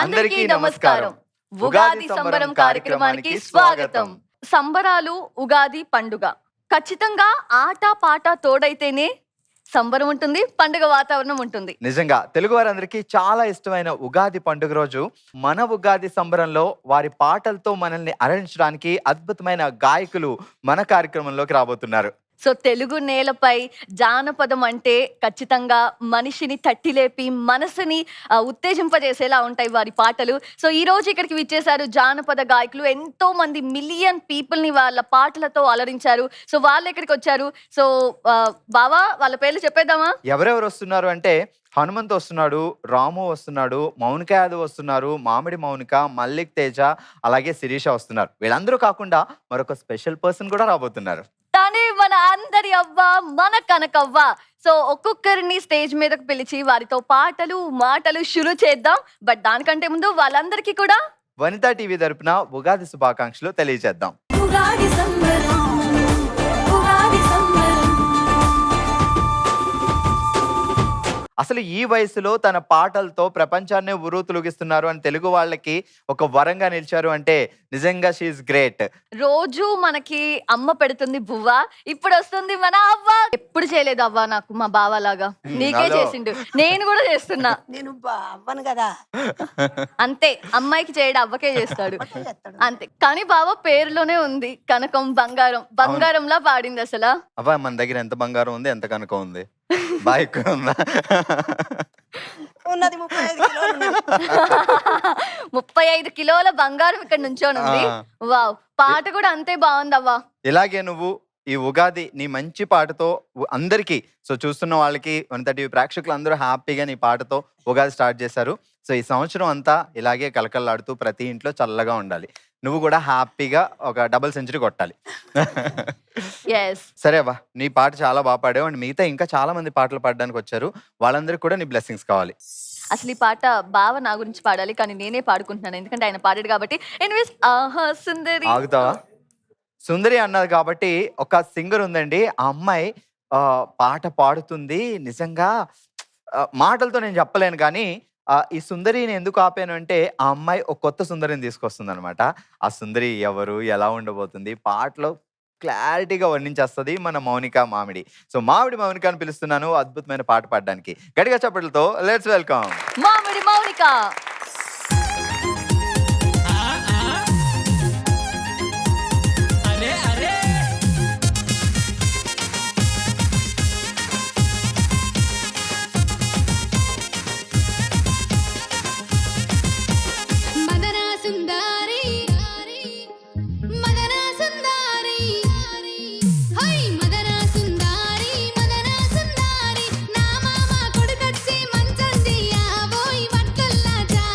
అందరికీ నమస్కారం. ఉగాది సంబరం కార్యక్రమానికి స్వాగతం. సంబరాలు, ఉగాది పండుగ ఖచ్చితంగా ఆట పాట తోడైతేనే సంబరం ఉంటుంది, పండుగ వాతావరణం ఉంటుంది. నిజంగా తెలుగు వారందరికీ చాలా ఇష్టమైన ఉగాది పండుగ రోజు మన ఉగాది సంబరంలో వారి పాటలతో మనల్ని అలరించడానికి అద్భుతమైన గాయకులు మన కార్యక్రమంలోకి రాబోతున్నారు. సో తెలుగు నేలపై జానపదం అంటే ఖచ్చితంగా మనిషిని తట్టిలేపి మనసుని ఉత్తేజింపజేసేలా ఉంటాయి వారి పాటలు. సో ఈ రోజు ఇక్కడికి విచ్చేశారు జానపద గాయకులు. ఎంతో మంది మిలియన్ పీపుల్ ని వాళ్ళ పాటలతో అలరించారు. సో వాళ్ళు ఇక్కడికి వచ్చారు. సో బావా, వాళ్ళ పేర్లు చెప్పేద్దామా? ఎవరెవరు వస్తున్నారు అంటే హనుమంత్ వస్తున్నాడు, రాము వస్తున్నాడు, మౌనిక యాదవ్ వస్తున్నారు, మామిడి మౌనిక, మల్లిక్ తేజ, అలాగే శిరీష వస్తున్నారు. వీళ్ళందరూ కాకుండా మరొక స్పెషల్ పర్సన్ కూడా రాబోతున్నారు. తనే మన అందరి అవ్వ, మన కనకవ్వ. సో ఒక్కొక్కరిని స్టేజ్ మీదకు పిలిచి వారితో పాటలు మాటలు షురు చేద్దాం. బట్ దానికంటే ముందు వాళ్ళందరికీ కూడా వనితా టీవీ తరపున ఉగాది శుభాకాంక్షలు తెలియజేద్దాం. ఉగాది సంబరం, ఉగాది సంబరం. అసలు ఈ వయసులో తన పాటలతో ప్రపంచాన్నే ఉర్రూతలూగిస్తున్నారు అని తెలుగు వాళ్ళకి ఒక వరంగా నిలిచారు అంటే నిజంగా షీఈస్ గ్రేట్. రోజు మనకి అమ్మ పెడుతుంది బువ్వ, ఇప్పుడు వస్తుంది మన అవ్వ. ఎప్పుడు చేయలేదు అవ్వ నాకు మా బావలాగా. నీకే చేసిండు, నేను కూడా చేస్తున్నా. నేను అవ్వను కదా. అంతే, అమ్మాయికి చేయడం అవ్వకే చేస్తాడు అంతే. కానీ బావ పేరులోనే ఉంది కనకం, బంగారం. బంగారంలా పాడింది అసలు. అవ్వ మన దగ్గర ఎంత బంగారం ఉంది, ఎంత కనుక ఉంది, బాగా ఎక్కువ ఉందా? ఉన్నది 35 కిలోలు. 35 కిలోల బంగారం ఇక్కడ నుంచోని ఉంది. వావ్, పాట కూడా అంతే బాగుంది అవ్వ. ఇలాగే నువ్వు ఈ ఉగాది నీ మంచి పాటతో అందరికీ, సో చూస్తున్న వాళ్ళకి వనితా టీవీ ప్రేక్షకులు అందరూ హ్యాపీగా నీ పాటతో ఉగాది స్టార్ట్ చేశారు. సో ఈ సంవత్సరం అంతా ఇలాగే కలకల్లాడుతూ ప్రతి ఇంట్లో చల్లగా ఉండాలి. నువ్వు కూడా హ్యాపీగా ఒక డబుల్ సెంచరీ కొట్టాలి. సరే అవ్వ, నీ పాట చాలా బాగా పాడావు. అండ్ మిగతా ఇంకా చాలా మంది పాటలు పాడడానికి వచ్చారు. వాళ్ళందరికీ కూడా నీ బ్లెస్సింగ్స్ కావాలి. అసలు ఈ పాట బావ నా గురించి పాడాలి, కానీ నేనే పాడుకుంటున్నాను ఎందుకంటే ఆయన పాడాడు కాబట్టి. ఎనీవేస్, ఆహా సుందరి. ఆగుతావా? సుందరి అన్నది కాబట్టి ఒక సింగర్ ఉందండి, ఆ అమ్మాయి పాట పాడుతుంది. నిజంగా మాటలతో నేను చెప్పలేను, కానీ ఈ సుందరిని ఎందుకు ఆపాను అంటే ఆ అమ్మాయి ఒక కొత్త సుందరిని తీసుకొస్తుంది అనమాట. ఆ సుందరి ఎవరు, ఎలా ఉండబోతుంది, పాటలో క్లారిటీగా వర్ణించేస్తుంది మన మౌనిక మామిడి. సో మామిడి మౌనిక అని పిలుస్తున్నాను అద్భుతమైన పాట పాడడానికి. గట్టిగా చప్పట్లతో లెట్స్ వెల్కమ్ మామిడి మౌనిక. నా మామ కొడుకొచ్చి మంచం దియ్యా, పోయి వట్టల్లా చా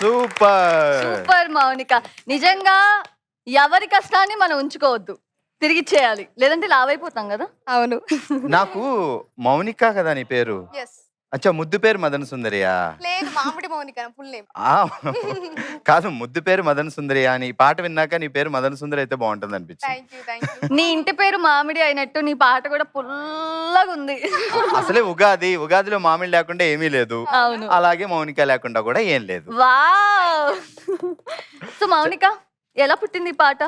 సూపర్. సూపర్ మౌనిక. నిజంగా ఎవరి కష్టాన్ని మనం ఉంచుకోవద్దు, తిరిగిచ్చేయాలి, లేదంటే లావైపోతాం కదా. అవును. నాకు మౌనిక కదా నీ పేరు? అచ్చా, ముద్దు పేరు మదన సుందరియా? లేదు, మామిడి మౌనిక ఫుల్ నేమ్. ఆ, కాదు, ముద్దు పేరు మదన సుందరియా అని పాట విన్నాక నీ పేరు మదన సుందరి అయితే బాగుంటుంది అనిపించింది. Thank you. నీ ఇంటి పేరు మామిడి అయినట్టు నీ పాట కూడా పుల్లగా ఉంది. అసలే ఉగాదిలో మామిడి లేకుండా ఏమీ లేదు, అవును. అలాగే మౌనిక లేకుండా కూడా ఏం లేదు. వావ్. సో మౌనిక, ఎలా పుట్టింది ఈ పాట?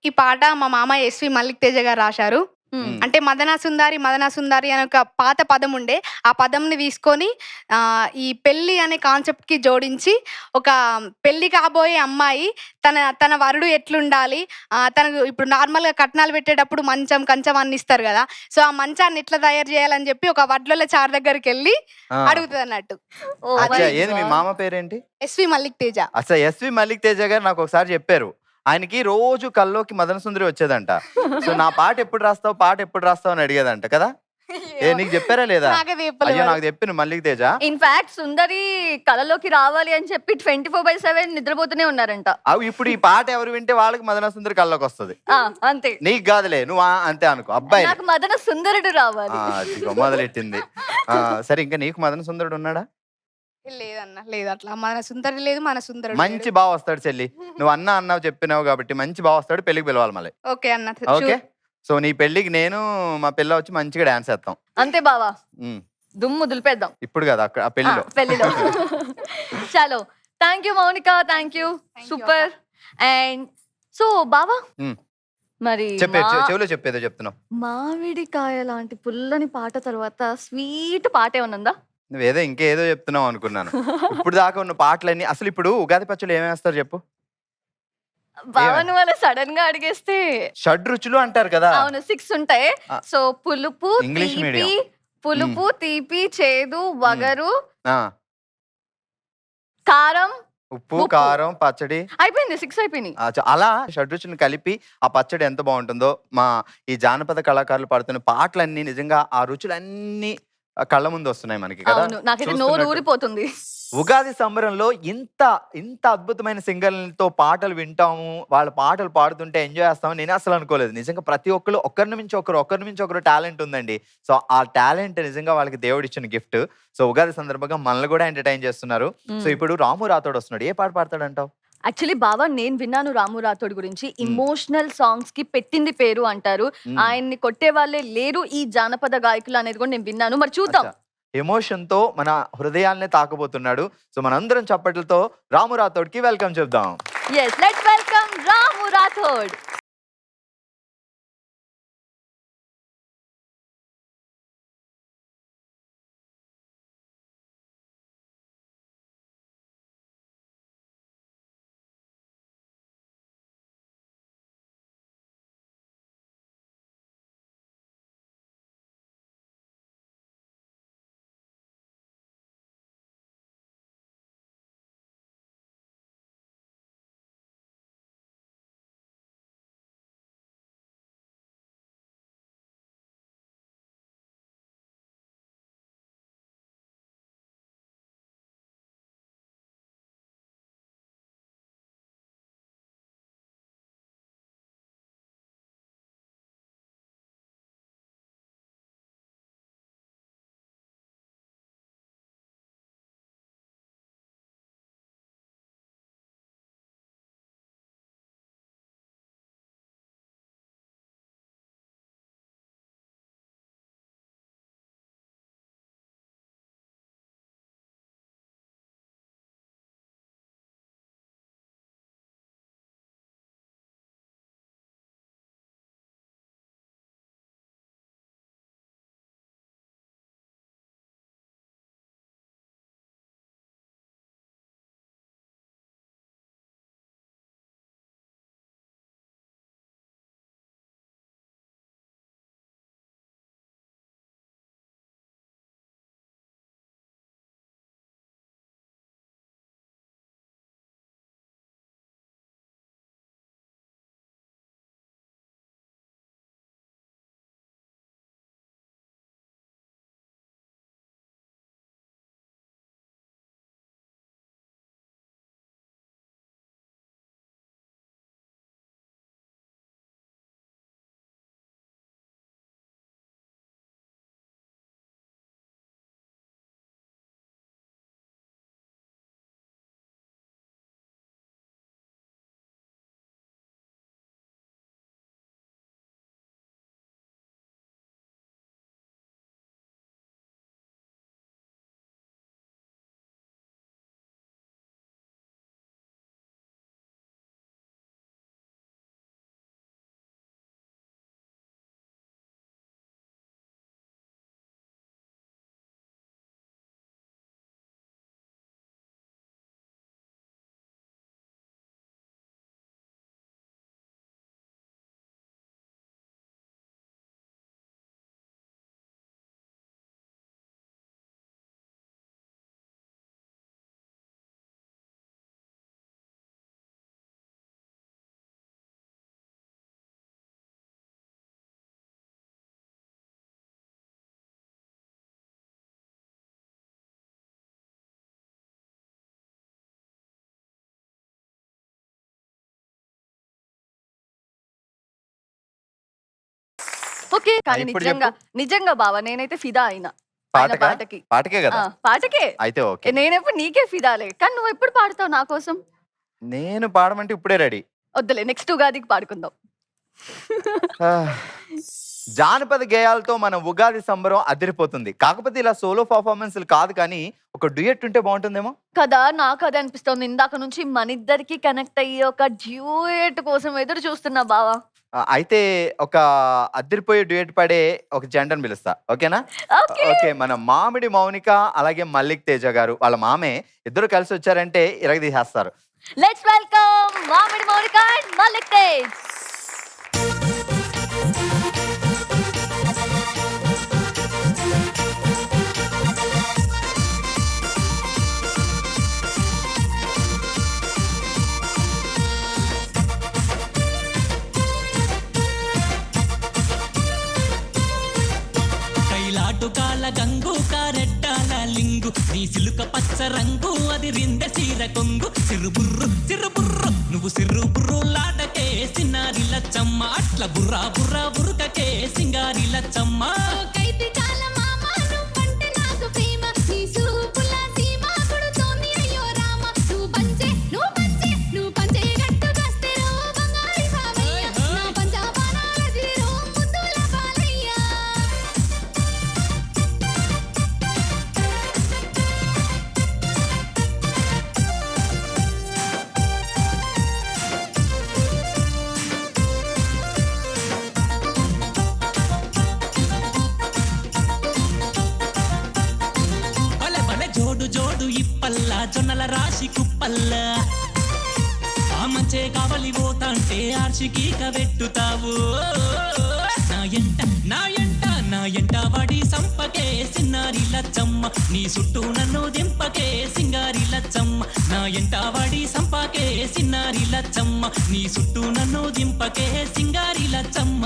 ఈ పాట మా మామ ఎస్వి మల్లిక్ తేజ గారు రాశారు. అంటే మదన సుందారి అనే ఒక పాత పదం ఉండే, ఆ పదంని తీసుకొని ఈ పెళ్లి అనే కాన్సెప్ట్ కి జోడించి, ఒక పెళ్లి కాబోయే అమ్మాయి తన వరుడు ఎట్లుండాలి, తనకు ఇప్పుడు నార్మల్ గా కట్నాలు పెట్టేటప్పుడు మంచం కంచం అన్ని ఇస్తారు కదా, సో ఆ మంచాన్ని ఎట్లా తయారు చేయాలని చెప్పి ఒక వడ్ల చార్ దగ్గరికి వెళ్ళి అడుగుతుంది అన్నట్టు. ఏంది మీ మామ పేరేంటి? ఎస్వి మల్లిక్ తేజ. అసలు ఎస్వి మల్లిక్ తేజ గారు నాకు ఒకసారి చెప్పారు, ఆయనకి రోజు కల్లోకి మదన సుందరి వచ్చేదంట. సో నా పాట ఎప్పుడు రాస్తావు అని అడిగేదంట కదా. నీకు చెప్పారా లేదా? అయ్యో, నాకు చెప్పిన మల్లిక్ తేజ. ఇన్ఫాక్ట్ సుందరి కళలోకి రావాలి అని చెప్పి 24/7 నిద్రపోతూనే ఉన్నారంట. అవి ఇప్పుడు ఈ పాట ఎవరు వింటే వాళ్ళకి మదన సుందరి కళ్ళకి వస్తుంది. అంతే. నీకు కాదులే, నువ్వు అంతే అనుకో. అబ్బాయి నాకు మదన సుందరుడు రావాలి. మొదలెట్టింది. సరే, ఇంకా నీకు మదన సుందరుడు ఉన్నాడా? లేదన్న, లేదు, అట్లా మన సుందరి లేదు, మన సుందరుడు మంచి బావ వస్తాడు చెల్లి. నువ్వు అన్నావు చెప్పినావు కాబట్టి మంచి బావ వస్తాడు, పెళ్లికి పిలవాలి మళ్ళీ. ఓకే అన్న. ఓకే, సో నీ పెళ్లికి నేను మా పిల్ల వచ్చి మంచిగా డాన్స్ వేస్తాం. అంతే బావా, దుమ్ము దులిపేద్దాం ఇప్పుడు కదా అక్కడ ఆ పెళ్లిలో. చలో, thank you Mounika, thank you, super. And so బావా, మరి చెవిలో చెప్పేదో చెప్తున్నావు. మామిడికాయ లాంటి పుల్లని పాట తర్వాత స్వీట్ పాట ఏమన్నా? నువ్వేదో ఇంకేదో చెప్తున్నావు అనుకున్నాను. ఇప్పుడు దాకా ఉన్న పాటలన్నీ అసలు ఇప్పుడు ఉగాది పచ్చళ్ళు ఏమేస్తారు చెప్పు. బావా, నువ్వు అలా సడన్ గా అడిగేస్తే. షడ్రుచులు అంటారు కదా. అవును, 6 ఉంటాయి. సో పులుపు, ఇంగ్లీష్ తీపి, మీడియం. పులుపు, తీపి, చేదు, వగరు, కారం, ఉప్పు, కారం, పచ్చడి. అయిపోయింది, 6 అయిపోయినాయి. అలా షడ్రుచులను కలిపి ఆ పచ్చడి ఎంత బాగుంటుందో, మా ఈ జానపద కళాకారులు పాడుతున్న పాటలన్నీ నిజంగా ఆ రుచులన్నీ కళ్ళ ముందు వస్తున్నాయి మనకి కదా. నాకైతే నోరు ఊరిపోతుంది. ఉగాది సంబరంలో ఇంత ఇంత అద్భుతమైన సింగర్లతో పాటలు వింటాము, వాళ్ళ పాటలు పాడుతుంటే ఎంజాయ్ చేస్తాము నేను అసలు అనుకోలేదు. నిజంగా ప్రతి ఒక్కరు ఒకరి నుంచి ఒకరు టాలెంట్ ఉందండి. సో ఆ టాలెంట్ నిజంగా వాళ్ళకి దేవుడు ఇచ్చిన గిఫ్ట్. సో ఉగాది సందర్భంగా మనల్ని కూడా ఎంటర్టైన్ చేస్తున్నారు. సో ఇప్పుడు రాము రాథోడ్ వస్తున్నాడు, ఏ పాట పాడతాడంటావు? యాక్చువల్లీ బావా, నేను విన్నాను రాము రాథోడ్ గురించి. ఇమోషనల్ సాంగ్స్ కి పెట్టింది పేరు అంటారు. ఆయన్ని కొట్టే వాళ్ళే లేరు ఈ జానపద గాయకులు అనేది కూడా నేను విన్నాను. మరి చూద్దాం. ఎమోషన్ తో మన హృదయాల్ని తాకబోతున్నాడు. సో మనందరం చప్పట్లతో రాము రాథోడ్ కి వెల్కమ్ చెప్దాం. yes, let's welcome Ramu Rathod. Okay కానీ ఇప్పుడు నిజంగా బావా నేనైతే ఫిదా అయినా ఆయన పాటకి పాటకే కదా పాటకే అయితే ఓకే. నేనెప్పుడు నీకే ఫిదాలే కానీ నువ్వు ఎప్పుడు పాడతావు నా కోసం? నేను పాడమంటే ఇప్పుడే రెడీ. వద్దులే నెక్స్ట్ ఉగాదికి పాడుకుందాం. జానపద గేయాలతో మన ఉగాది సంబరం అదిరిపోతుంది. కాకపోతే ఇలా సోలో పర్ఫార్మెన్స్ కాదు కానీ ఒక డ్యూయట్ ఉంటే బాగుంటుందేమో కదా. నాకు అదే అనిపిస్తుంది. ఇందాక నుంచి మన ఇద్దరికి కనెక్ట్ అయ్యి ఒక డ్యూయట్ కోసం ఎదురు చూస్తున్నా బావా. అయితే ఒక అదిరిపోయే డ్యూయట్ పాడే ఒక జంటను పిలుస్తా, ఓకేనా? ఓకే, మన మామిడి మౌనిక అలాగే మల్లిక్ తేజ గారు వాళ్ళ మామే ఇద్దరు కలిసి వచ్చారంటే ఇరగదీసేస్తారు. లెట్స్ వెల్కమ్ మామిడి మౌనిక అండ్ మల్లిక్ తేజ్. కాల గంగు కారెట్టాల లింగు నీ సిలుక పచ్చ రంగు అది రిందె సీర కొంగు సిరుబుర్రు సిరుబుర్రు నువ్వు సిరుబుర్రు లాటకే సిన్నారి లచ్చమ్మ అట్ల బుర్రా బుర్రా బురుకకే సింగారి లచ్చమ్మ. జోడు ఇప్పల్లా జొన్నల రాశి కుప్పల్ల ఆ మంచే కావలి పోతాంటే ఆర్షికి కవెట్టుతావు. నా ఎంట వాడి సంపకే సిన్నారి లచ్చమ్మ నీ చుట్టూ నన్ను దింపకే సింగారి లచ్చమ్మ. నా ఎంట వాడి సంపకే సిన్నారి లచ్చమ్మ నీ చుట్టూ నన్ను దింపకే సింగారి లచ్చమ్మ.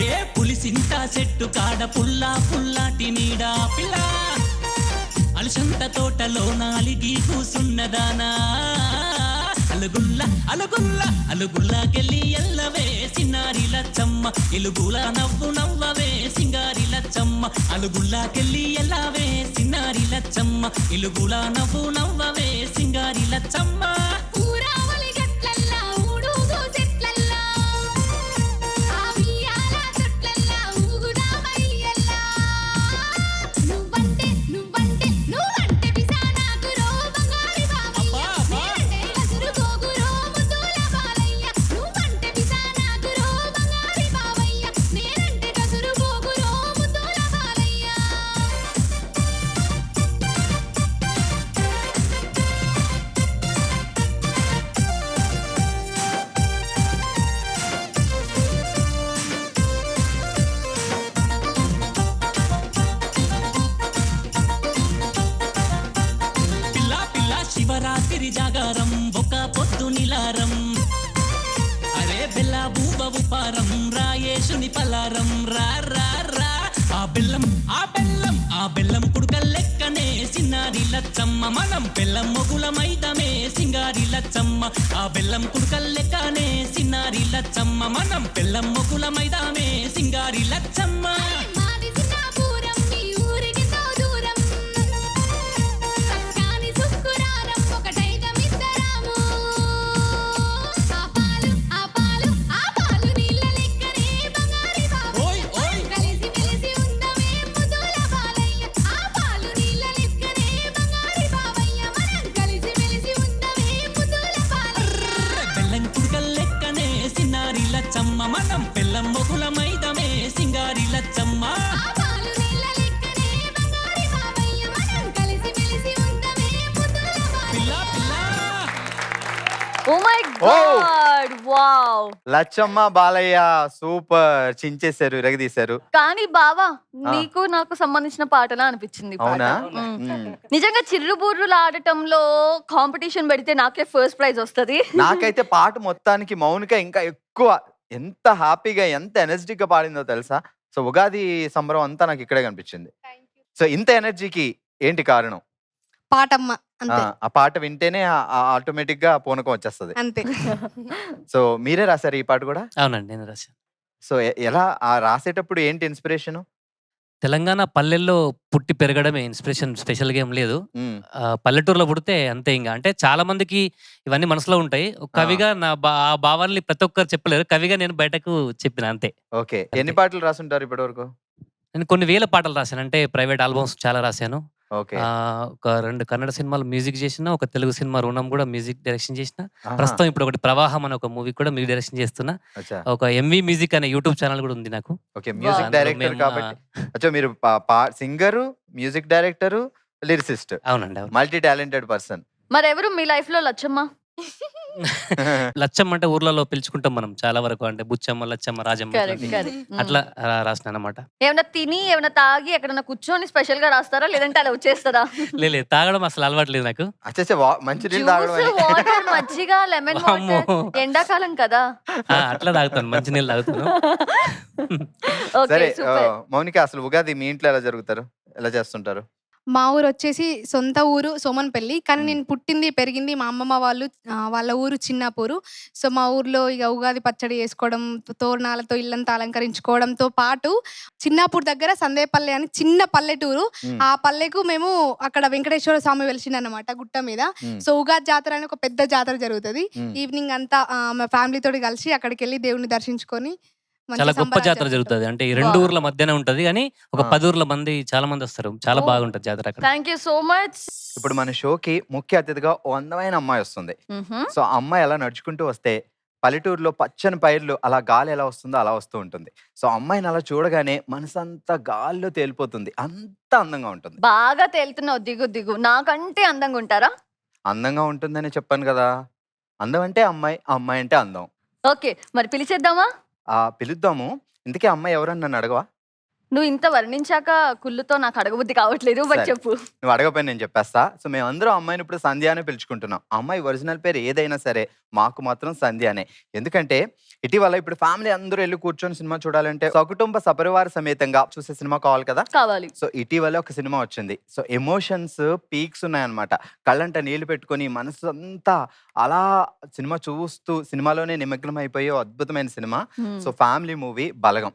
ఏ పులిసింత చెట్టు కాడ పుల్లా పుల్లాటి నీడా పిల్ల అలసంత తోటలో నాలిగి కూసున్నదానా అలుగుల్ల అలుగుల్ల అలుగుల్లకెళ్ళి ఎల్లవే సిన్నారి లచ్చమ్మ ఎలుగుల నవ్వు నవ్వవే సింగారి లచ్చమ్మ. అలుగుల్లకెళ్ళి ఎల్లవే సిన్నారి లచ్చమ్మ ఎలుగుల నవ్వు నవ్వవే సింగారి లచ్చమ్మ. శివరాత్రి జాగారం ఒక పొద్దు నిలారం అరే బెల్ల బూబ ఉపారం రాయేశుని పలారం రా రా రా ఆ బెల్లం ఆ బెల్లం ఆ బెల్లం కుడుకల్లెక్కనే సిన్నారి లచ్చమ్మ మనం బెల్లం మొగుల మైదమే సింగారి లచ్చమ్మ. ఆ బెల్లం కుడుకల్లెక్కనే సిన్నారి లచ్చమ్మ మనం బెల్లం మొగుల మైదామే సింగారి లచ్చమ్మ. మనం పిల్లం మొగుల మైదమే Singari Lachamma. Oh my god wow. Lachamma Balayya super చించేశారు, ఇరగదీశారు. కానీ బావా నీకు నాకు సంబంధించిన పాటలా అనిపించింది ఈ పాట. అవునా? మ్మ్. నిజంగా చిర్రుబుర్రులు ఆడటంలో కాంపిటీషన్ పెడితే నాకే ఫస్ట్ ప్రైజ్ వస్తది. నాకైతే పాట మొత్తానికి మౌనిక ఇంకా ఎక్కువ ఎంత హ్యాపీగా ఎంత ఎనర్జెటిక్ గా పాడిందో తెలుసా. సో ఉగాది సంబరం అంతా నాకు ఇక్కడే కనిపించింది. సో ఇంత ఎనర్జీకి ఏంటి కారణం? పాటమ్మ అంతే ఆ పాట వింటేనే ఆటోమేటిక్ గా పూనకం వచ్చేస్తుంది. అంతే. సో మీరే రాశారు ఈ పాట కూడా? అవునండి, నేను రాశాను. సో ఎలా రాసేటప్పుడు ఏంటి ఇన్స్పిరేషన్? తెలంగాణ పల్లెల్లో పుట్టి పెరగడమే ఇన్స్పిరేషన్, స్పెషల్గా ఏం లేదు. పల్లెటూరులో పుడితే అంతే. ఇంకా అంటే చాలా మందికి ఇవన్నీ మనసులో ఉంటాయి. ఒక కవిగా ఆ భావాన్ని ప్రతి ఒక్కరు చెప్పలేరు, కవిగా నేను బయటకు చెప్పిన అంతే. ఓకే, ఎన్ని పాటలు రాసుంటారు ఇప్పటి వరకు? నేను కొన్ని వేల పాటలు రాశాను, అంటే ప్రైవేట్ ఆల్బమ్స్ చాలా రాశాను. ఓకే, ఒక 2 కన్నడ సినిమాలు మ్యూజిక్ చేసిన, ఒక తెలుగు సినిమా రుణం కూడా మ్యూజిక్ డైరెక్షన్ చేసిన. ప్రస్తుతం ఇప్పుడు ఒకటి ప్రవాహం అనే ఒక మూవీ కూడా మ్యూజిక్ డైరెక్షన్ చేస్తున్నా. ఒక ఎంవి మ్యూజిక్ అనే యూట్యూబ్ ఛానల్ కూడా ఉంది నాకు. ఓకే, మ్యూజిక్ డైరెక్టర్ కాబట్టి అచ్చా మీరు సింగరు, మ్యూజిక్ డైరెక్టరు, లిరిసిస్ట్. అవునండి, అవును. Multi talented person. మరెవరు మీ లైఫ్ లో లచ్చమ్మ? లచ్చమ్మ అంటే ఊర్లలో పిలుచుకుంటాం మనం చాలా వరకు, అంటే బుచ్చమ్మ, లచ్చమ్మ, రాజమ్మ కరెక్ట్ ఇట్లాంటి. కరెక్ట్. అట్లా రాసిన అనమాట. ఏమైనా తిని ఏమైనా తాగి ఎక్కడైనా కూర్చొని స్పెషల్ గా రాస్తారా లేదంటే అలా వచ్చేస్తారా? లేదు, తాగడం అసలు అలవాట్లేదు నాకు. అచ్చా మంచి నీళ్ళు తాగడం జ్యూస్, అని. వాటర్, మజ్జిగ, లెమన్ వామ్మో. వాటర్, ఎండాకాలం కదా. అట్లా తాగుతాను, మంచి నీళ్ళు తాగుతాను. ఓకే సరే సూపర్. మౌనిక, అసలు ఉగాది మీ ఇంట్లో ఎలా జరుగుతారు, ఎలా చేస్తుంటారు? మా ఊరు వచ్చేసి సొంత ఊరు సోమన్పల్లి, కానీ నేను పుట్టింది పెరిగింది మా అమ్మమ్మ వాళ్ళు వాళ్ళ ఊరు చిన్నాపూరు. సో మా ఊర్లో ఇక ఉగాది పచ్చడి చేసుకోవడం, తోరణాలతో ఇల్లంతా అలంకరించుకోవడంతో పాటు చిన్నాపూర్ దగ్గర సందేపల్లె అని చిన్న పల్లెటూరు. ఆ పల్లెకు మేము అక్కడ వెంకటేశ్వర స్వామి వెలిసిందన్నమాట గుట్ట మీద. సో ఉగాది జాతర అని ఒక పెద్ద జాతర జరుగుతుంది. ఈవినింగ్ అంతా మా ఫ్యామిలీ తోటి కలిసి అక్కడికి వెళ్ళి దేవుని దర్శించుకొని చాలా గొప్ప జాతర జరుగుతుంది. అంటే ఈ 2 ఊర్ల మధ్యనే ఉంటది, కానీ ఒక 10 ఊర్ల మంది చాలా మంది వస్తారు. చాలా బాగుంటది జాతర అక్కడ. Thank you so much. ఇప్పుడు మన షోకి ముఖ్య అతిథిగా ఓ అందమైన అమ్మాయి వస్తుంది. సో ఆ అమ్మాయి అలా నడుచుకుంటూ వస్తే పల్లెటూరులో పచ్చని పైర్లు అలా గాలి ఎలా వస్తుందో అలా వస్తూ ఉంటుంది. సో అమ్మాయిని అలా చూడగానే మనసంతా గాల్లో తేలిపోతుంది, అంత అందంగా ఉంటుంది. బాగా తేలుతున్నావు, దిగు దిగు. నాకంటే అందంగా ఉంటారా? అందంగా ఉంటుందని చెప్పాను కదా. అందం అంటే అమ్మాయి, అమ్మాయి అంటే అందం. ఓకే, మరి పిలిచేద్దామా? పిలుద్దాము. ఇంతకీ అమ్మాయి ఎవరని నన్ను అడగవా? నువ్వు ఇంత వర్ణించాక కుళ్ళుతో నాకు అడగబుద్ధి కావట్లేదు, బట్ సరే. చెప్పు. నువ్వు అడగపోయి నేను చెప్పేస్తా. సో మేమందరం అమ్మాయిని ఇప్పుడు సంధ్య అనే పిలుచుకుంటున్నాం. అమ్మాయి ఒరిజినల్ పేరు ఏదైనా సరే మాకు మాత్రం సంధ్య అనే. ఎందుకంటే ఇటీవల ఇప్పుడు ఫ్యామిలీ అందరూ వెళ్ళి కూర్చొని సినిమా చూడాలంటే సకుటుంబ సపరివార సమేతంగా చూసే సినిమా కావాలి కదా. కావాలి. సో ఇటీవల ఒక సినిమా వచ్చింది. సో ఎమోషన్స్ పీక్స్ ఉన్నాయన్నమాట. కళ్ళంట నీళ్లు పెట్టుకొని మనసు అంతా అలా సినిమా చూస్తూ సినిమాలోనే నిమగ్నం అయిపోయే అద్భుతమైన సినిమా. సో ఫ్యామిలీ మూవీ బలగం.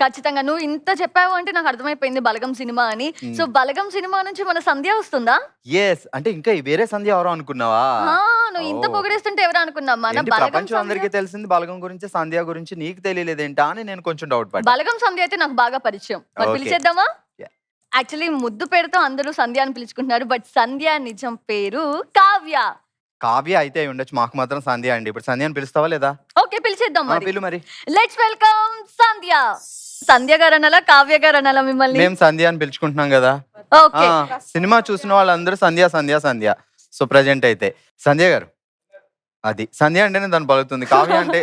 ఖచ్చితంగా నువ్వు ఇంత చెప్పావు అంటే నాకు అర్థమైపోయింది బలగం సినిమా అని. సో బలగం సినిమా నుంచి మన సంధ్య వస్తుందా? ఎస్, అంటే ఇంకా వేరే సంధ్య ఎవరో అనుకున్నావా? నువ్వు ఇంత ఓ. పొగిడేస్తుంటే ఎవరు అనుకున్నా? మన ఏంటి బలగం ప్రపంచం సంధ్య. అందరికీ తెలిసింది బలగం గురించి, సంధ్య గురించి నీకు తెలియలేదేంటా అని నేను కొంచెం డౌట్ పడ్డా. బలగం సంధ్య అయితే నాకు బాగా పరిచయం. మరి Okay. పిలిచేద్దామా? Yeah. యాక్చువల్లీ ముద్దు పేరుతో అందరూ సంధ్య అని పిలుచుకుంటున్నారు, బట్ సంధ్య నిజం పేరు కావ్య. కావ్య అయితే అయి ఉండొచ్చు, మాకు మాత్రం సంధ్య అండి. ఇప్పుడు సంధ్య అని పిలుస్తావా లేదా? ఓకే, పిలిచేద్దాం మరి. పిలు మరి. లెట్స్ వెల్కమ్ సంధ్య. సంధ్య గారు అనాలా, కావ్య గారు అనాలా మిమ్మల్ని? మేము సంధ్య అని పిలుచుకుంటున్నాం కదా. ఓకే. సినిమా చూసిన వాళ్ళందరూ సంధ్య సంధ్య సంధ్య. సో ప్రజెంట్ అయితే సంధ్య గారు, అది సంధ్య అంటేనే దాన్ని పలుకుతుంది. కావ్య అంటే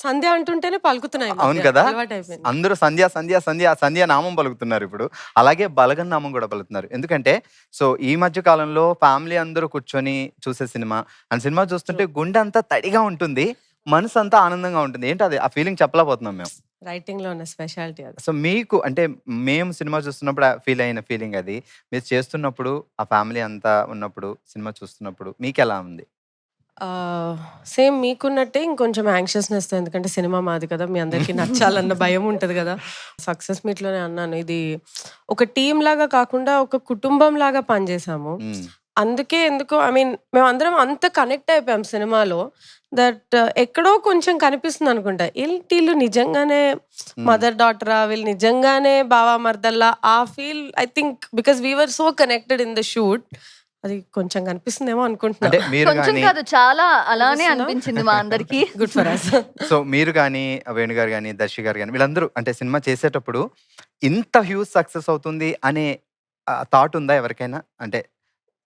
సంధ్య అంటుంటేనే పలుకుతున్నాయి. అవును కదా, అలవాటైపోయింది. అందరూ సంధ్య సంధ్య సంధ్య సంధ్య నామం పలుకుతున్నారు ఇప్పుడు. అలాగే బలగం నామం కూడా పలుకుతున్నారు. ఎందుకంటే సో ఈ మధ్య కాలంలో ఫ్యామిలీ అందరూ కూర్చొని చూసే సినిమా, ఆ సినిమా చూస్తుంటే గుండె అంతా తడిగా ఉంటుంది, మనసు అంతా ఆనందంగా ఉంటుంది. ఏంటి అది, ఆ ఫీలింగ్ చెప్పలేకపోతున్నాం మేము. రైటింగ్ లో ఉన్న స్పెషాలిటీ అది. సో మీకు అంటే మేము సినిమా చూస్తున్నప్పుడు ఫీల్ అయిన ఫీలింగ్ అది, మీరు చేస్తున్నప్పుడు ఆ ఫ్యామిలీ అంతా ఉన్నప్పుడు సినిమా చూస్తున్నప్పుడు మీకు ఎలా ఉంది? సేమ్ మీకున్నట్టే ఇంకొంచెం యాంగ్షియస్నెస్, ఎందుకంటే సినిమా మాది కదా, మీ అందరికీ నచ్చాలన్న భయం ఉంటుంది కదా. సక్సెస్ మీట్లోనే అన్నాను, ఇది ఒక టీం లాగా కాకుండా ఒక కుటుంబం లాగా పనిచేసాము. అందుకే ఎందుకో మేము అందరం అంత కనెక్ట్ అయిపోయాం సినిమాలో, దట్ ఎక్కడో కొంచెం కనిపిస్తుంది అనుకుంటా. వీళ్ళు నిజంగానే మదర్ డాటరా, వీళ్ళు నిజంగానే బావా మర్దల్లా, ఆ feel I think because we're so connected in the shoot, అది కొంచెం కనిపిస్తుందేమో అనుకుంటున్నా. అంటే మీరు కొంచెం కానీ కాదు, చాలా అలానే అనిపించింది మా అందరికి. Good for us. సో మీరు కానీ వేణు గారు కానీ దర్శి గారు కానీ వీళ్ళందరూ అంటే సినిమా చేసేటప్పుడు ఇంత హ్యూజ్ సక్సెస్ అవుతుంది అనే థాట్ ఉందా ఎవరికైనా? అంటే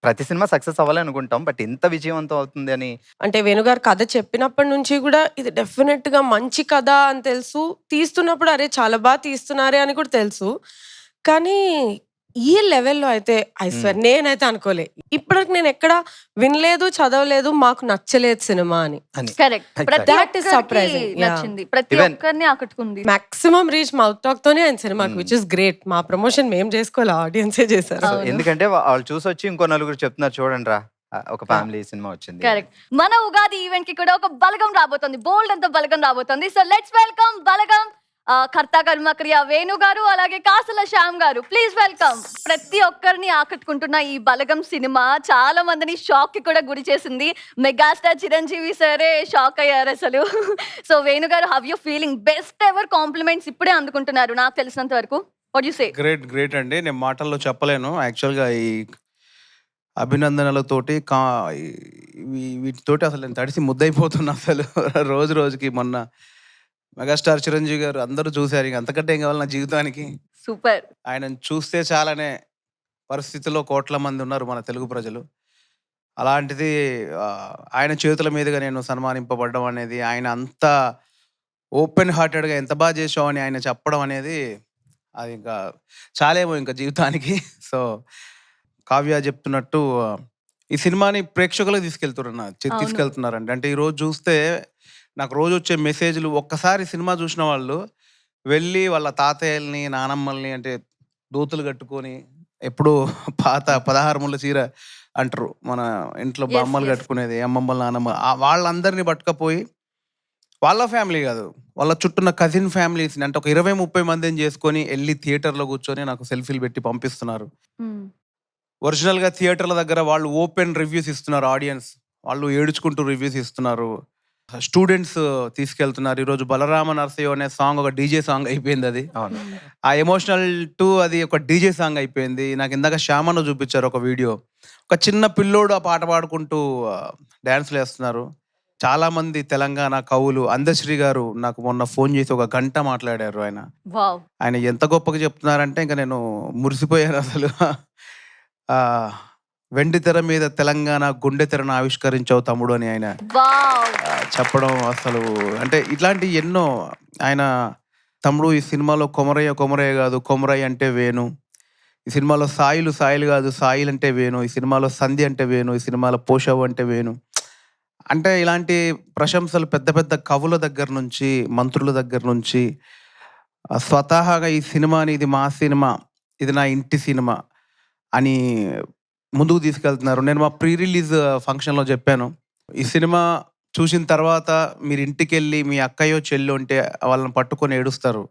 ప్రతి సినిమా సక్సెస్ అవ్వాలి అనుకుంటాం. బట్ ఇంత విజయవంతం అవుతుంది అని అంటే వేణుగారు కథ చెప్పినప్పటి నుంచి కూడా ఇది డెఫినెట్ గా మంచి కథ అని తెలుసు. తీస్తున్నప్పుడు అరే చాలా బాగా తీస్తున్నారే అని కూడా తెలుసు. కానీ ఈ లెవెల్‌లో అయితే ఐ స్వేర్ నేనైతే అనుకోలే. ఇప్పటివరకు నేను ఎక్కడ వినలేదు, చదవలేదు మాకు నచ్చలేదు సినిమా అని. కరెక్ట్. ప్రతి That is ఒక్కరికి surprising. Yeah. నచ్చింది. ప్రతి Even- ఒక్కరిని ఆకట్టుకుంది. మాక్సిమం రీచ్ మౌత్ టాక్ తోనే ఆయన సినిమాకి విచ్ ఇస్ గ్రేట్. మా ప్రమోషన్ మేము చేసుకోవాలి, ఆడియన్సే చేశారు. సో అవును. ఎందుకంటే వాళ్ళు చూసొచ్చి ఇంకో నలుగురు చెప్తున్నారు చూడండి రా ఒక ఫ్యామిలీ సినిమా వచ్చింది. కరెక్ట్. మన ఉగాది ఈవెంట్ కి కూడా ఒక బలగం రాబోతుంది. బోల్డ్ అంత బలగం రాబోతుంది. సో లెట్స్ వెల్కమ్ బలగం కర్త కర్మక్రియ వేణు గారు, అలాగే కాసుల శ్యామ్ గారు. Please welcome. ప్రతి ఒక్కరిని ఆకట్టుకుంటున్న ఈ బలగం సినిమా చాలా మందిని షాక్ కి కూడా గురి చేసింది. మెగాస్టార్ చిరంజీవి సరే షాక్ అయ్యారు అసలు. సో వేణు గారు, how you feeling? Best ever compliments ఇప్పుడే అందుకుంటున్నారు నాకు తెలిసినంత వరకు. What you say? గ్రేట్ అండి. నేను మాటల్లో చెప్పలేను. యాక్చువల్‌గా ఈ అభినందనలతోటి వీటితోటి అసలు నేను తడిసి ముద్దయిపోతున్నా అసలు రోజు రోజుకి. మొన్న మెగాస్టార్ చిరంజీవి గారు అందరూ చూశారు. ఇంక అంతకంటే ఏం కావాలి నా జీవితానికి? సూపర్. ఆయనను చూస్తే చాలనే పరిస్థితిలో కోట్ల మంది ఉన్నారు మన తెలుగు ప్రజలు. అలాంటిది ఆయన చేతుల మీదుగా నేను సన్మానింపబడడం అనేది, ఆయన అంత ఓపెన్ హార్టెడ్‌గా ఎంత బాగా చేసావు అని ఆయన చెప్పడం అనేది అది ఇంకా చాలేమో ఇంకా జీవితానికి. సో కావ్య చెప్తున్నట్టు ఈ సినిమాని ప్రేక్షకులకు అవును. తీసుకెళ్తున్నారండి. అంటే ఈరోజు చూస్తే నాకు రోజు వచ్చే మెసేజ్‌లు, ఒక్కసారి సినిమా చూసిన వాళ్ళు వెళ్ళి వాళ్ళ తాతయ్యల్ని, నానమ్మల్ని అంటే దోతులు కట్టుకొని ఎప్పుడు పాత 16 ముళ్ళ చీర అంటారు మన ఇంట్లో Yes, బామ్మలు yes. కట్టుకునేది, అమ్మమ్మలు, నానమ్మ వాళ్ళందరినీ పట్టుకపోయి వాళ్ళ ఫ్యామిలీ కాదు, వాళ్ళ చుట్టూన్న కజిన్ ఫ్యామిలీస్‌ని అంటే ఒక 20, 30 మందిని చేసుకొని వెళ్ళి థియేటర్‌లో కూర్చొని నాకు సెల్ఫీలు పెట్టి పంపిస్తున్నారు. ఒరిజినల్‌గా థియేటర్ల దగ్గర వాళ్ళు ఓపెన్ రివ్యూస్ ఇస్తున్నారు ఆడియన్స్. వాళ్ళు ఏడ్చుకుంటూ రివ్యూస్ ఇస్తున్నారు. స్టూడెంట్స్ తీసుకెళ్తున్నారు. ఈరోజు 'బలరామ నరసయ్య' అనే సాంగ్ ఒక డీజే సాంగ్ అయిపోయింది అది. అవును. ఆ ఎమోషనల్ అది ఒక డీజే సాంగ్ అయిపోయింది. నాకు ఇందాక శ్యామను చూపించారు ఒక వీడియో. ఒక చిన్న పిల్లోడు ఆ పాట పాడుకుంటూ డాన్స్‌లు వేస్తున్నారు. చాలామంది తెలంగాణ కవులు, అందశ్రీ గారు నాకు మొన్న ఫోన్ చేసి ఒక గంట మాట్లాడారు ఆయన. వావ్. ఆయన ఎంత గొప్పగా చెప్తున్నారంటే ఇంక నేను మురిసిపోయాను అసలు. వెండి తెర మీద తెలంగాణ గుండె తెరను ఆవిష్కరించావు తమ్ముడు అని ఆయన వావ్. చెప్పడం అసలు అంటే ఇట్లాంటి ఎన్నో ఆయన తమ్ముడు ఈ సినిమాలో కొమరయ్య కొమరయ్య కాదు కొమరయ్య అంటే వేణు, ఈ సినిమాలో సాయిలు సాయిలు కాదు సాయిలు అంటే వేణు, ఈ సినిమాలో సంధి అంటే వేణు, ఈ సినిమాలో పోషవు అంటే వేణు. అంటే ఇలాంటి ప్రశంసలు పెద్ద పెద్ద కవుల దగ్గర నుంచి, మంత్రుల దగ్గర నుంచి స్వతహాగా ఈ సినిమాని ఇది మా సినిమా, ఇది నా ఇంటి సినిమా అని ముందుకు తీసుకెళ్తున్నారు. నేను మా ప్రీ రిలీజ్ ఫంక్షన్‌లో చెప్పాను, ఈ సినిమా చూసిన తర్వాత మీరు ఇంటికెళ్ళి మీ అక్కయ్యో చెల్లో ఉంటే వాళ్ళని పట్టుకొని ఏడుస్తారు.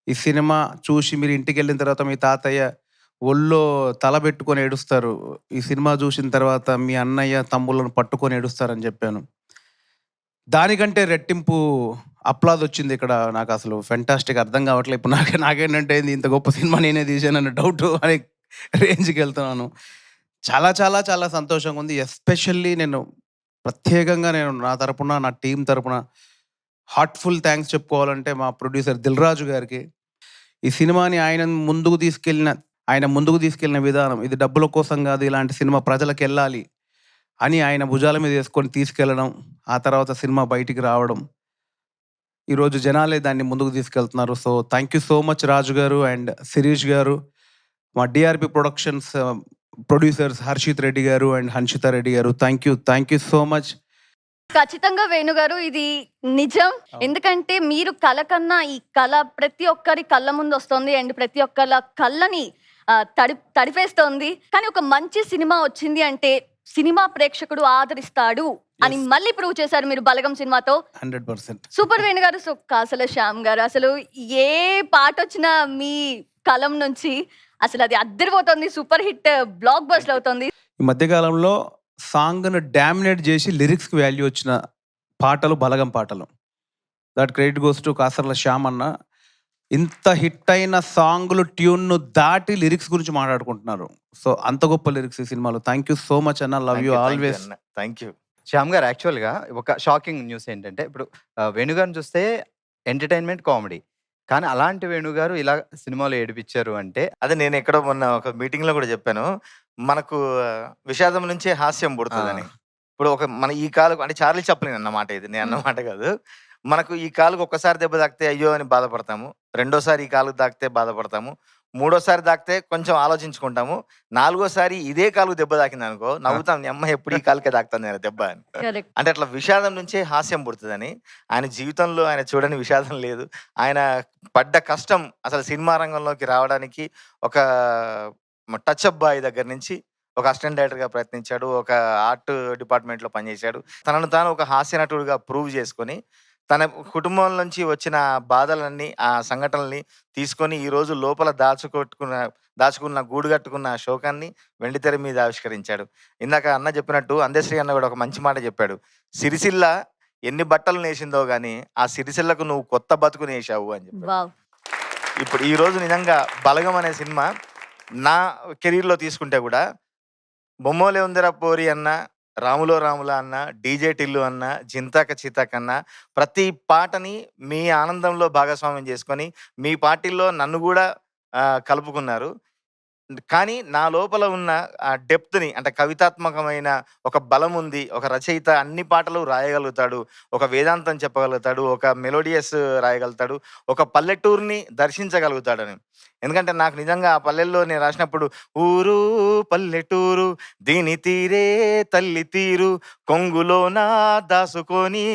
ఈ సినిమా చూసి మీరు ఇంటికెళ్ళిన తర్వాత మీ తాతయ్య ఒళ్ళో తల పెట్టుకొని ఏడుస్తారు. ఈ సినిమా చూసిన తర్వాత మీ అన్నయ్య తమ్ముళ్ళను పట్టుకొని ఏడుస్తారని చెప్పాను. దానికంటే రెట్టింపు అప్లాజ్ వచ్చింది ఇక్కడ. నాకు అసలు ఫెంటాస్టిక్ అర్థం కావట్లేదు ఇప్పుడు నాకేంటంటే ఇంత గొప్ప సినిమా నేనే తీసానన్న డౌట్ అనే రేంజ్కి వెళ్తున్నాను. చాలా చాలా చాలా సంతోషంగా ఉంది. ఎస్పెషల్లీ నేను ప్రత్యేకంగా నేను నా తరపున, నా టీం తరపున హార్ట్ఫుల్ థ్యాంక్స్ చెప్పుకోవాలంటే మా ప్రొడ్యూసర్ దిల్ రాజు గారికి. ఈ సినిమాని ఆయన ముందుకు తీసుకెళ్ళిన విధానం, ఇది డబ్బుల కోసం కాదు, ఇలాంటి సినిమా ప్రజలకు వెళ్ళాలి అని ఆయన భుజాల మీద వేసుకొని తీసుకెళ్ళడం, ఆ తర్వాత సినిమా బయటికి రావడం, ఈరోజు జనాలే దాన్ని ముందుకు తీసుకెళ్తున్నారు. So thank you so much Raju గారు అండ్ శిరీష్ గారు, మా DRP productions producers Harshith Reddy గారు అండ్ హన్షిత రెడ్డి గారు. Thank you so much. ఖచ్చితంగా వేణు గారు ఇది నిజం. ఎందుకంటే మీరు కళ కన్నా ఈ కళ ప్రతి ఒక్కరి కళ్ళ ముందు వస్తుంది అండ్ ప్రతి ఒక్కళ్ళ కళ్ళని తడిపేస్తోంది. కానీ ఒక మంచి సినిమా వచ్చింది అంటే సినిమా ప్రేక్షకుడు ఆదరిస్తాడు అని మళ్ళీ ప్రూవ్ చేశారు మీరు బలగం సినిమాతో. 100%. సూపర్ వేణు గారు. సో కాసల శ్యామ్ గారు, అసలు ఏ పాట వచ్చినా మీ కలం నుంచి అసలు అది అద్దరిపోతుంది, సూపర్ హిట్ బ్లాక్ బస్టర్ అవుతుంది. ఈ మధ్యకాలంలో సాంగ్ను డామినేట్ చేసి లిరిక్స్కి వాల్యూ వచ్చిన పాటలు బలగం పాటలు. That credit goes to Kasarla Shyam అన్న. ఇంత హిట్ అయిన సాంగ్లు ట్యూన్ను దాటి లిరిక్స్ గురించి మాట్లాడుకుంటున్నారు. సో అంత గొప్ప లిరిక్స్ ఈ సినిమాలో. థ్యాంక్ యూ సో మచ్ అన్న. Love you always. Thank you Shyam గారు. యాక్చువల్గా ఒక షాకింగ్ న్యూస్ ఏంటంటే ఇప్పుడు వేణుగారిని చూస్తే ఎంటర్టైన్మెంట్ కామెడీ, కానీ అలాంటి వేణుగారు ఇలా సినిమాలో ఏడిపించారు అంటే అదే నేను ఎక్కడో మొన్న ఒక మీటింగ్‌లో కూడా చెప్పాను. మనకు విషాదం నుంచే హాస్యం పుడుతుందని. ఇప్పుడు మన ఈ కాలుకు అంటే చార్లీ చాప్లిన్ అన్నమాట ఇది, నేను అన్నమాట కాదు. మనకు ఈ కాలుకు ఒక్కసారి దెబ్బ తాకితే అయ్యో అని బాధపడతాము, రెండోసారి ఈ కాలుకు తాకితే బాధపడతాము, మూడోసారి తాకితే కొంచెం ఆలోచించుకుంటాము, నాలుగోసారి ఇదే కాలుకు దెబ్బ తాకింది అనుకో నవ్వుతాం, నీ అమ్మ ఎప్పుడు ఈ కాలుకే తాకుతాను నేను దెబ్బ అని. కరెక్ట్. అంటే అట్లా విషాదం నుంచే హాస్యం పుడుతుందని. ఆయన జీవితంలో ఆయన చూడని విషాదం లేదు. ఆయన పడ్డ కష్టం అసలు సినిమా రంగంలోకి రావడానికి ఒక టచ్ అప్ బాయ్ దగ్గర నుంచి ఒక అసిస్టెంట్ డైరెక్టర్గా ప్రయత్నించాడు, ఒక ఆర్ట్ డిపార్ట్మెంట్లో పనిచేశాడు, తనను తాను ఒక హాస్య నటుడిగా ప్రూవ్ చేసుకొని తన కుటుంబం నుంచి వచ్చిన బాధలన్నీ ఆ సంఘటనల్ని తీసుకొని ఈరోజు లోపల దాచుకున్న గూడు కట్టుకున్న శోకాన్ని వెండితెర మీద ఆవిష్కరించాడు. ఇందాక అన్న చెప్పినట్టు అందశ్రీ అన్న కూడా ఒక మంచి మాట చెప్పాడు, సిరిసిల్ల ఎన్ని బట్టలు నేసిందో గానీ ఆ సిరిసిల్లకు నువ్వు కొత్త బతుకు నేసావు అని చెప్పాడు. వావ్. ఇప్పుడు ఈ రోజు నిజంగా బలగం అనే సినిమా నా కెరీర్లో తీసుకుంటే కూడా బొమ్మోలే ఉందిరా పోరి అన్న, రాములో రాముల అన్న, డీజే టిల్లు అన్న, జింతాక చితాక్ అన్న, ప్రతి పాటని మీ ఆనందంలో భాగస్వామ్యం చేసుకొని మీ పార్టీల్లో నన్ను కూడా కలుపుకున్నారు. కానీ నా లోపల ఉన్న ఆ డెప్త్‌ని అంటే కవితాత్మకమైన ఒక బలం ఉంది. ఒక రచయిత అన్ని పాటలు రాయగలుగుతాడు, ఒక వేదాంతం చెప్పగలుగుతాడు, ఒక మెలోడియస్ రాయగలుగుతాడు, ఒక పల్లెటూరుని దర్శించగలుగుతాడని. ఎందుకంటే నాకు నిజంగా ఆ పల్లెల్లో నేను రాసినప్పుడు ఊరు పల్లెటూరు దీని తీరే తల్లి తీరు కొంగులోన దాసుకొని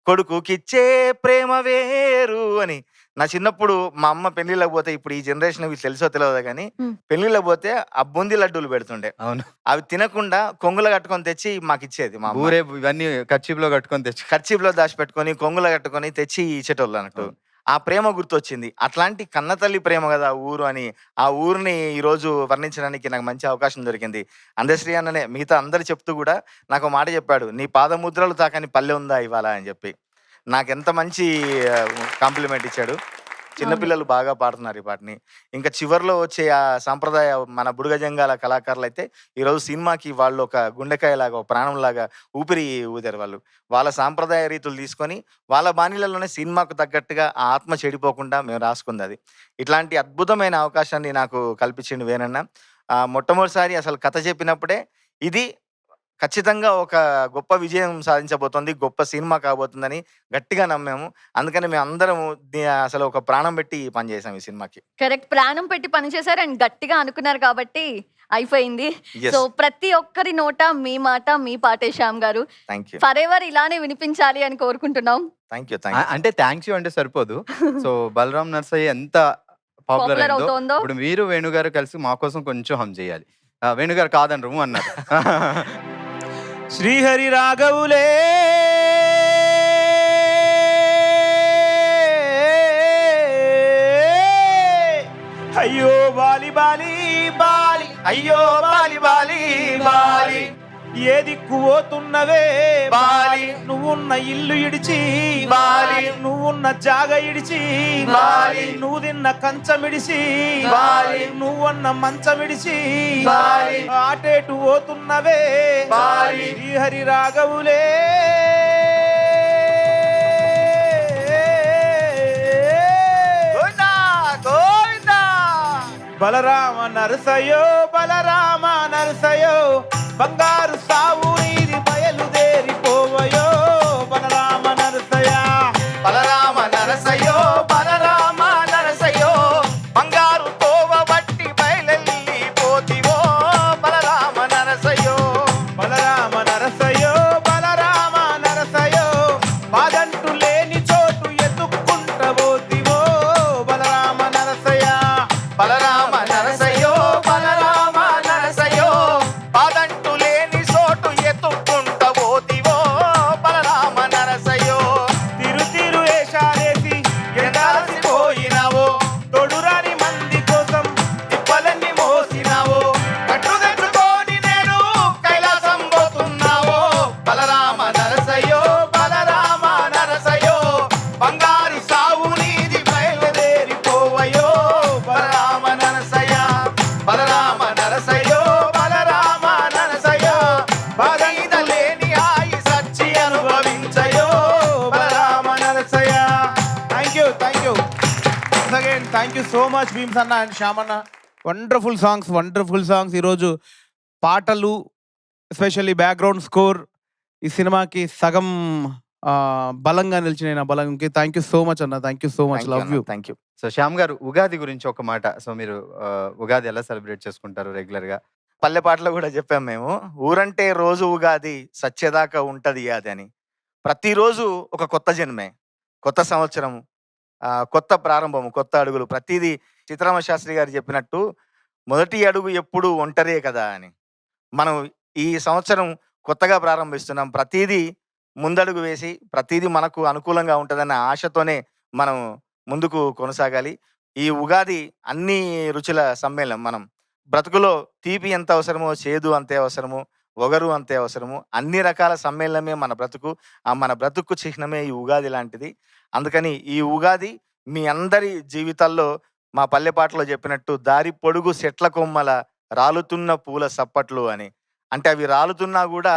కొడుకుకిచ్చే ప్రేమ వేరు అని. నా చిన్నప్పుడు మా అమ్మ పెళ్లిళ్ళకి పోతే, ఇప్పుడు ఈ జనరేషన్ వీళ్ళు తెలుసో తెలియదు కానీ పెళ్లిళ్ళకి పోతే ఆ బూందీ లడ్డూలు పెడుతుండే, అవును. అవి తినకుండా కొంగులో కట్టుకొని తెచ్చి మాకు ఇచ్చేది మా అమ్మ. ఊరే ఇవన్నీ కర్చీఫ్లో కట్టుకొని తెచ్చి ఖర్చీపులో దాచిపెట్టుకొని కొంగులో కట్టుకొని తెచ్చి ఇచ్చేటోళ్ళు అన్నట్టు. ఆ ప్రేమ గుర్తొచ్చింది. అట్లాంటి కన్నతల్లి ప్రేమ కదా ఊరు అని. ఆ ఊరిని ఈరోజు వర్ణించడానికి నాకు మంచి అవకాశం దొరికింది. అందశ్రీ అన్ననే మిగతా అందరు చెప్తూ కూడా నాకు మాట చెప్పాడు, నీ పాదముద్రలు తాకని పల్లె ఉందా ఇవాళ అని చెప్పి. నాకెంత మంచి కాంప్లిమెంట్ ఇచ్చాడు. చిన్నపిల్లలు బాగా పాడుతున్నారు ఈ పాటని. ఇంకా చివరిలో వచ్చే ఆ సాంప్రదాయ మన బుడగజంగాల కళాకారులు అయితే ఈరోజు సినిమాకి వాళ్ళు ఒక గుండెకాయలాగా, ఒక ప్రాణంలాగా ఊపిరి ఊదారు. వాళ్ళ సాంప్రదాయ రీతులు తీసుకొని వాళ్ళ బాణీలలోనే సినిమాకు తగ్గట్టుగా ఆ ఆత్మ చెడిపోకుండా మేము రాసుకుంది అది. ఇట్లాంటి అద్భుతమైన అవకాశాన్ని నాకు కల్పించిండు వేణన్న. మొట్టమొదటిసారి అసలు కథ చెప్పినప్పుడే ఇది ఖచ్చితంగా ఒక గొప్ప విజయం సాధించబోతోంది, గొప్ప సినిమా కాబోతుందని గట్టిగా నమ్మాము. అందుకని మేము అందరం అసలు ఒక ప్రాణం పెట్టి పనిచేసాం ఈ సినిమాకి. కరెక్ట్. ప్రాణం పెట్టి పనిచేశారు అండ్ గట్టిగా అనుకున్నారు కాబట్టి అయిపోయింది. Yes. సో ప్రతి ఒక్కరి నోట మీ మాట, మీ పాటే శ్యామ్ గారు. థ్యాంక్ యూ, ఫర్ ఎవర్ ఇలానే వినిపించాలి అని కోరుకుంటున్నాం. Thank you, thank you. అంటే థ్యాంక్స్ యూ అంటే సరిపోదు. సో బలరాం నర్సయ్య ఎంత పాపులర్ పాపులర్ అయిందో అవుతోందో. ఇప్పుడు మీరు వేణుగారు కలిసి మా కోసం కొంచెం హమ్ చేయాలి. వేణుగారు కాదనరు అన్నారు. శ్రీహరి రాఘవులే అయ్యో బాలి బాలి బాలి, అయ్యో బాలి బాలి బాలి, ఏ దిక్కు పోతున్నవే బాలి, నువ్వున్న ఇల్లు ఇడిచి బాలి, నువ్వున్న జాగ ఇడిచి బాలి, నువ్వు తిన్న కంచమిడిసి బాలి, నువ్వన్న మంచమిడిసి బాలి, ఆటేటు పోతున్నవే బాలి, శ్రీహరి రాఘవులే బలరామ నరసయో బలరామ నరసయో, బంగారు సావు నీది బయలుదేరిపోవయో బలరామ నరసయ, బలరామ నరసయ్యో బలరామ నరసయ్యో, బంగారు తోవ బట్టి బయలెళ్ళిపోతివో బలరామ నరసయ్యో, బలరామ నరసయో బలరామ నరసయో, బాదంటు లేని చోటు ఎత్తుక్కుంటబోతివో బలరామ నరసయ, బలరామ నరసయ్యో బలరామ నరసయ్యో, పాదంటు లేని చోటు ఎత్తుకుంట పోతివో బలరామ నరసయ్యో, తిరు తిరు వేషాలేసి ఎందాసిపోయినావో, తొడురాని మంది కోసం తిప్పలన్నీ మోసినావో, కట్టు తెచ్చుకొని నేను కైలాసం పోతున్నావో బలరామ నరసయ్యో బలరామ నరసయ్యో, బంగారు సావు నీది బయలుదేరిపోవయో బలరామ నరసయ్య, బలరామ నరసయ్యో బలరామ నరసయ్యో, బాధ లేని ఆయి సచ్చి అనుభవించయో Balarama Narasayya. Thank you again, thank you so much Bheems అన్న అండ్ శ్యామన్న. వండర్ఫుల్ సాంగ్స్ ఈరోజు పాటలు, ఎస్పెషల్లీ బ్యాక్గ్రౌండ్ స్కోర్ ఈ సినిమాకి సగం బలంగా నిలిచిన నా బలంకి థ్యాంక్ యూ సో మచ్ అన్న. Thank you so much. Love you. Thank you. So Shyam గారు, ఉగాది గురించి ఒక మాట. సో మీరు ఉగాది ఎలా సెలబ్రేట్ చేసుకుంటారు రెగ్యులర్ గా? పల్లె పాటలో కూడా చెప్పాం మేము, ఊరంటే రోజు ఉగాది సచ్చేదాకా ఉంటది అది అని. ప్రతిరోజు ఒక కొత్త జన్మే, కొత్త సంవత్సరం, కొత్త ప్రారంభము, కొత్త అడుగులు. ప్రతిదీ చిత్రామ శాస్త్రి గారు చెప్పినట్టు మొదటి అడుగు ఎప్పుడు ఒంటరే కదా అని. మనం ఈ సంవత్సరం కొత్తగా ప్రారంభిస్తున్నాం. ప్రతిదీ ముందడుగు వేసి ప్రతిదీ మనకు అనుకూలంగా ఉంటుందన్న ఆశతోనే మనం ముందుకు కొనసాగాలి. ఈ ఉగాది అన్ని రుచుల సమ్మేళనం. మనం బ్రతుకులో తీపి ఎంత అవసరమో చేదు అంతే అవసరము, ఒగరు అంతే అవసరము. అన్ని రకాల సమ్మేళనమే మన బ్రతుకు. మన బ్రతుకు చిహ్నమే ఈ ఉగాది లాంటిది. అందుకని ఈ ఉగాది మీ అందరి జీవితాల్లో మా పల్లెపాటలో చెప్పినట్టు దారి పొడుగు చెట్ల కొమ్మల రాలుతున్న పూల సప్పట్లు అని. అంటే అవి రాలుతున్నా కూడా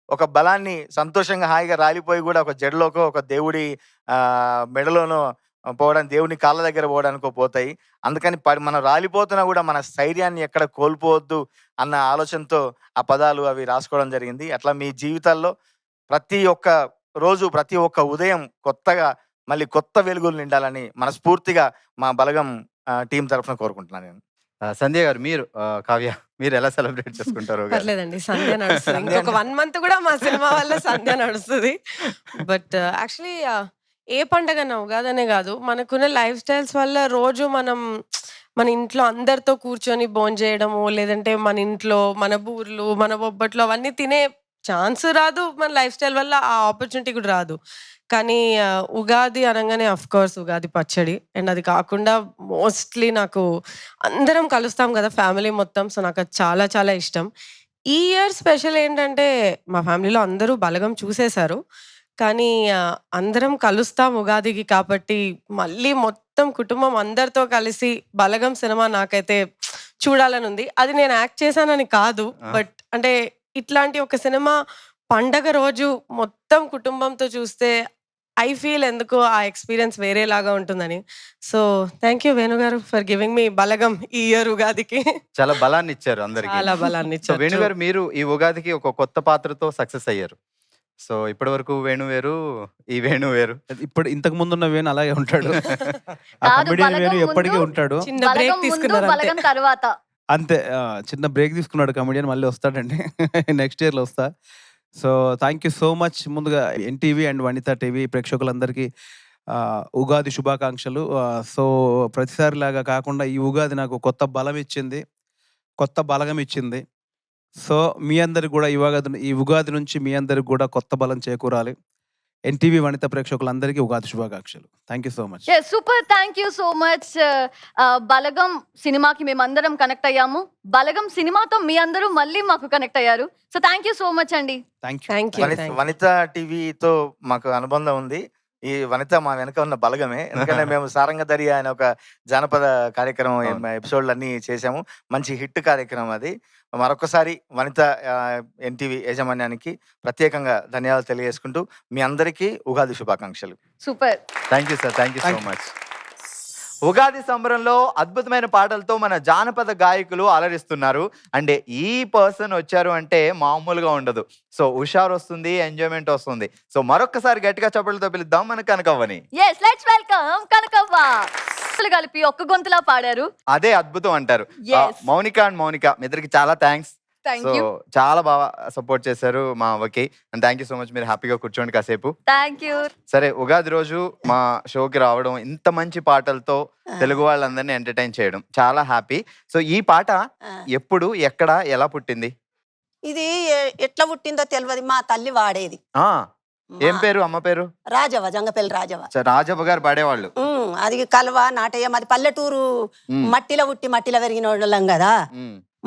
ఒక బలాన్ని సంతోషంగా హాయిగా రాలిపోయి కూడా ఒక జడలోకో ఒక దేవుడి మెడలోనో పోవడానికి, దేవుని కాళ్ళ దగ్గర పోవడానికో పోతాయి. అందుకని మనం రాలిపోతున్నా కూడా మన స్థైర్యాన్ని ఎక్కడ కోల్పోవద్దు అన్న ఆలోచనతో ఆ పదాలు అవి రాసుకోవడం జరిగింది. అట్లా మీ జీవితాల్లో ప్రతి ఒక్క రోజు, ప్రతి ఒక్క ఉదయం కొత్తగా మళ్ళీ కొత్త వెలుగులు నిండాలని మనస్ఫూర్తిగా మా బలగం టీం తరఫున కోరుకుంటున్నాను నేను. సంధ్య గారు, మీరు కావ్య, మీరు ఎలా సెలబ్రేట్ చేసుకుంటారు ఉగాది? పర్లేదండి, సంధ్య నడుస్తుంది. ఇంకొక 1 month కూడా మా సినిమా వల్ల సంధ్య నడుస్తుంది. బట్ యాక్చువల్లీ ఏ పండగన్నా ఉగాదనే కాదు, మనకున్న లైఫ్ స్టైల్స్ వల్ల రోజు మన ఇంట్లో అందరితో కూర్చొని భోంచేయడము, లేదంటే మన ఇంట్లో మన బూర్లు, మన బొబ్బట్లు అవన్నీ తినే ఛాన్స్ రాదు. మన లైఫ్ స్టైల్ వల్ల ఆ ఆపర్చునిటీ కూడా రాదు. కానీ ఉగాది అనగానే కోర్స్ ఉగాది పచ్చడి. అండ్ అది కాకుండా మోస్ట్లీ నాకు అందరం కలుస్తాం కదా ఫ్యామిలీ మొత్తం. సో నాకు అది చాలా చాలా ఇష్టం. ఈ ఇయర్ స్పెషల్ ఏంటంటే మా ఫ్యామిలీలో అందరూ బలగం చూసేశారు. కానీ అందరం కలుస్తాం ఉగాదికి కాబట్టి మళ్ళీ మొత్తం కుటుంబం అందరితో కలిసి బలగం సినిమా నాకైతే చూడాలని ఉంది. అది నేను యాక్ట్ చేశానని కాదు, బట్ అంటే ఇట్లాంటి ఒక సినిమా పండగ రోజు మొత్తం కుటుంబంతో చూస్తే ఐ ఫీల్ ఎందుకో ఆ ఎక్స్పీరియన్స్ వేరేలాగా ఉంటుందని. సో థ్యాంక్ యూ వేణు గారు ఫర్ గివింగ్ మీ బలగం ఈ ఇయర్ ఉగాదికి. చాలా బలాన్ని ఇచ్చారు అందరికి. చాలా బలాన్ని సో ఇచ్చారు. వేణు గారు, మీరు ఈ ఉగాదికి ఒక కొత్త పాత్రతో సక్సెస్ అయ్యారు. సో ఇప్పటి వరకు వేణు వేరు, ఈ వేణు వేరు. ఇప్పుడు ఇంతకు ముందు ఉన్న వేణు అలాగే ఉంటాడు. ఆ కాదు, కమెడియన్ బలగం వేణు ఎప్పటికీ ముందు, ఉంటాడు. చిన్న బలగం బ్రేక్ ముందు, తీసుకున్నారు అంతే. బలగం తర్వాత. అంతే, చిన్న బ్రేక్ తీసుకున్నాడు కమెడియన్, మళ్ళీ వస్తాడండి. నెక్స్ట్ ఇయర్లో వస్తా. So thank you so much. ముందుగా ఎన్టీవీ అండ్ వనితా టీవీ ప్రేక్షకులందరికీ ఉగాది శుభాకాంక్షలు. సో ప్రతిసారిలాగా కాకుండా ఈ ఉగాది నాకు కొత్త బలం ఇచ్చింది, కొత్త బలగం ఇచ్చింది. సో మీ అందరికి కూడా ఈ ఉగాది నుంచి మీ అందరికి కూడా కొత్త బలం చేకూరాలి. ఎన్టీవీ వనిత ప్రేక్షకులందరికీ ఉగాది శుభాకాంక్షలు. Thank you so much. Super, thank you so much. Balagam సినిమాకి మేమందరం కనెక్ట్ అయ్యాము. బలగం సినిమాతో మీ అందరూ మళ్ళీ మాకు కనెక్ట్ అయ్యారు. So thank you so much అండి. Thank you. Thank you. Vanitha టీవీతో మాకు అనుబంధం ఉంది. ఈ వనిత మా వెనక ఉన్న బలగమే. ఎందుకంటే మేము సారంగధరి అనే ఒక జానపద కార్యక్రమం ఎపిసోడ్లు అన్నీ చేసాము. మంచి హిట్ కార్యక్రమం అది. మరొకసారి వనిత ఎన్టీవీ యాజమాన్యానికి ప్రత్యేకంగా ధన్యవాదాలు తెలియజేసుకుంటూ మీ అందరికీ ఉగాది శుభాకాంక్షలు. Super. Thank you sir, thank you so much. Ugadi సంబరంలో అద్భుతమైన పాటలతో మన జానపద గాయకులు అలరిస్తున్నారు. అంటే ఈ పర్సన్ వచ్చారు అంటే మామూలుగా ఉండదు. సో హుషారు వస్తుంది, ఎంజాయ్మెంట్ వస్తుంది. సో మరొకసారి గట్టిగా చప్పట్లతో పిలుద్దాం మన కనకవ్వని. Yes, let's welcome Kanakavva. కలిపి ఒక్క గొంతులా పాడారు. అదే అద్భుతం అంటారు. Yes. మౌనిక అండ్ మౌనిక, మీ ఇద్దరికి చాలా థ్యాంక్స్. Thank so you. చాలా బాగా సపోర్ట్ చేశారు మా అవ్వకి. And thank you so much. మీరు హ్యాపీగా కూర్చోండి కాసేపు. Thank you. సరే, ఉగాది రోజు మా షోకి రావడం, ఇంత మంచి పాటలతో తెలుగు వాళ్ళందరినీ ఎంటర్టైన్ చేయడం చాలా హ్యాపీ. సో ఈ పాట ఎప్పుడు, ఎక్కడ, ఎలా పుట్టింది? ఇది ఎట్లా పుట్టిందో తెలియదు. మా తల్లి వాడేది. ఏం పేరు అమ్మ పేరు? రాజవ్వ, జంగపల్లి రాజవ్వ. రాజవ్వ గారు పాడేవాళ్ళు. అది కలవ నాటయ్యం. అది పల్లెటూరు మట్టిలో పుట్టి మట్టిలో పెరిగిన వాళ్ళం కదా.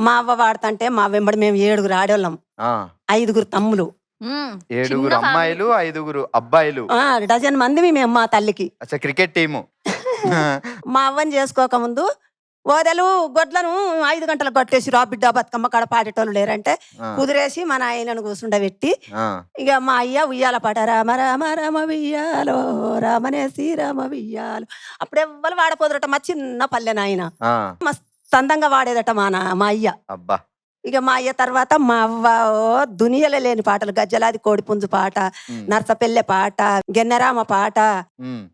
మా అవ్వ వాడుతుంటే మా వెంబడి మేము 7 ఆడోళ్ళం, 5 తమ్ములు, 7 అమ్మాయిలు, 5 అబ్బాయిలు, డజన్ మంది మేము మా తల్లికి. Cricket team. మా అవ్వని చేసుకోక ముందు ఓదలు గొడ్లను 5 గంటలకు కొట్టేసి బిడ్డ బతుకమ్మ కాడ పాడేటోళ్ళు లేరంటే కుదిరేసి మన ఆయనను కూర్చుండబెట్టి ఇక మా అయ్య ఉయ్యాల పాట రామ రామ రామ వియ్యాలో రామనేసి రామ వియ్యాలో. అప్పుడు ఎవ్వరు వాడపోదురట. మా చిన్న పల్లె నాయన మస్తు అందంగా వాడేదట మా అయ్య. అబ్బా, ఇక మా అయ్య తర్వాత మా అవ్వ దునియలో లేని పాటలు, గజ్జలాది కోడిపుంజు పాట, నర్సపెల్లె పాట, గెన్నెరామ పాట,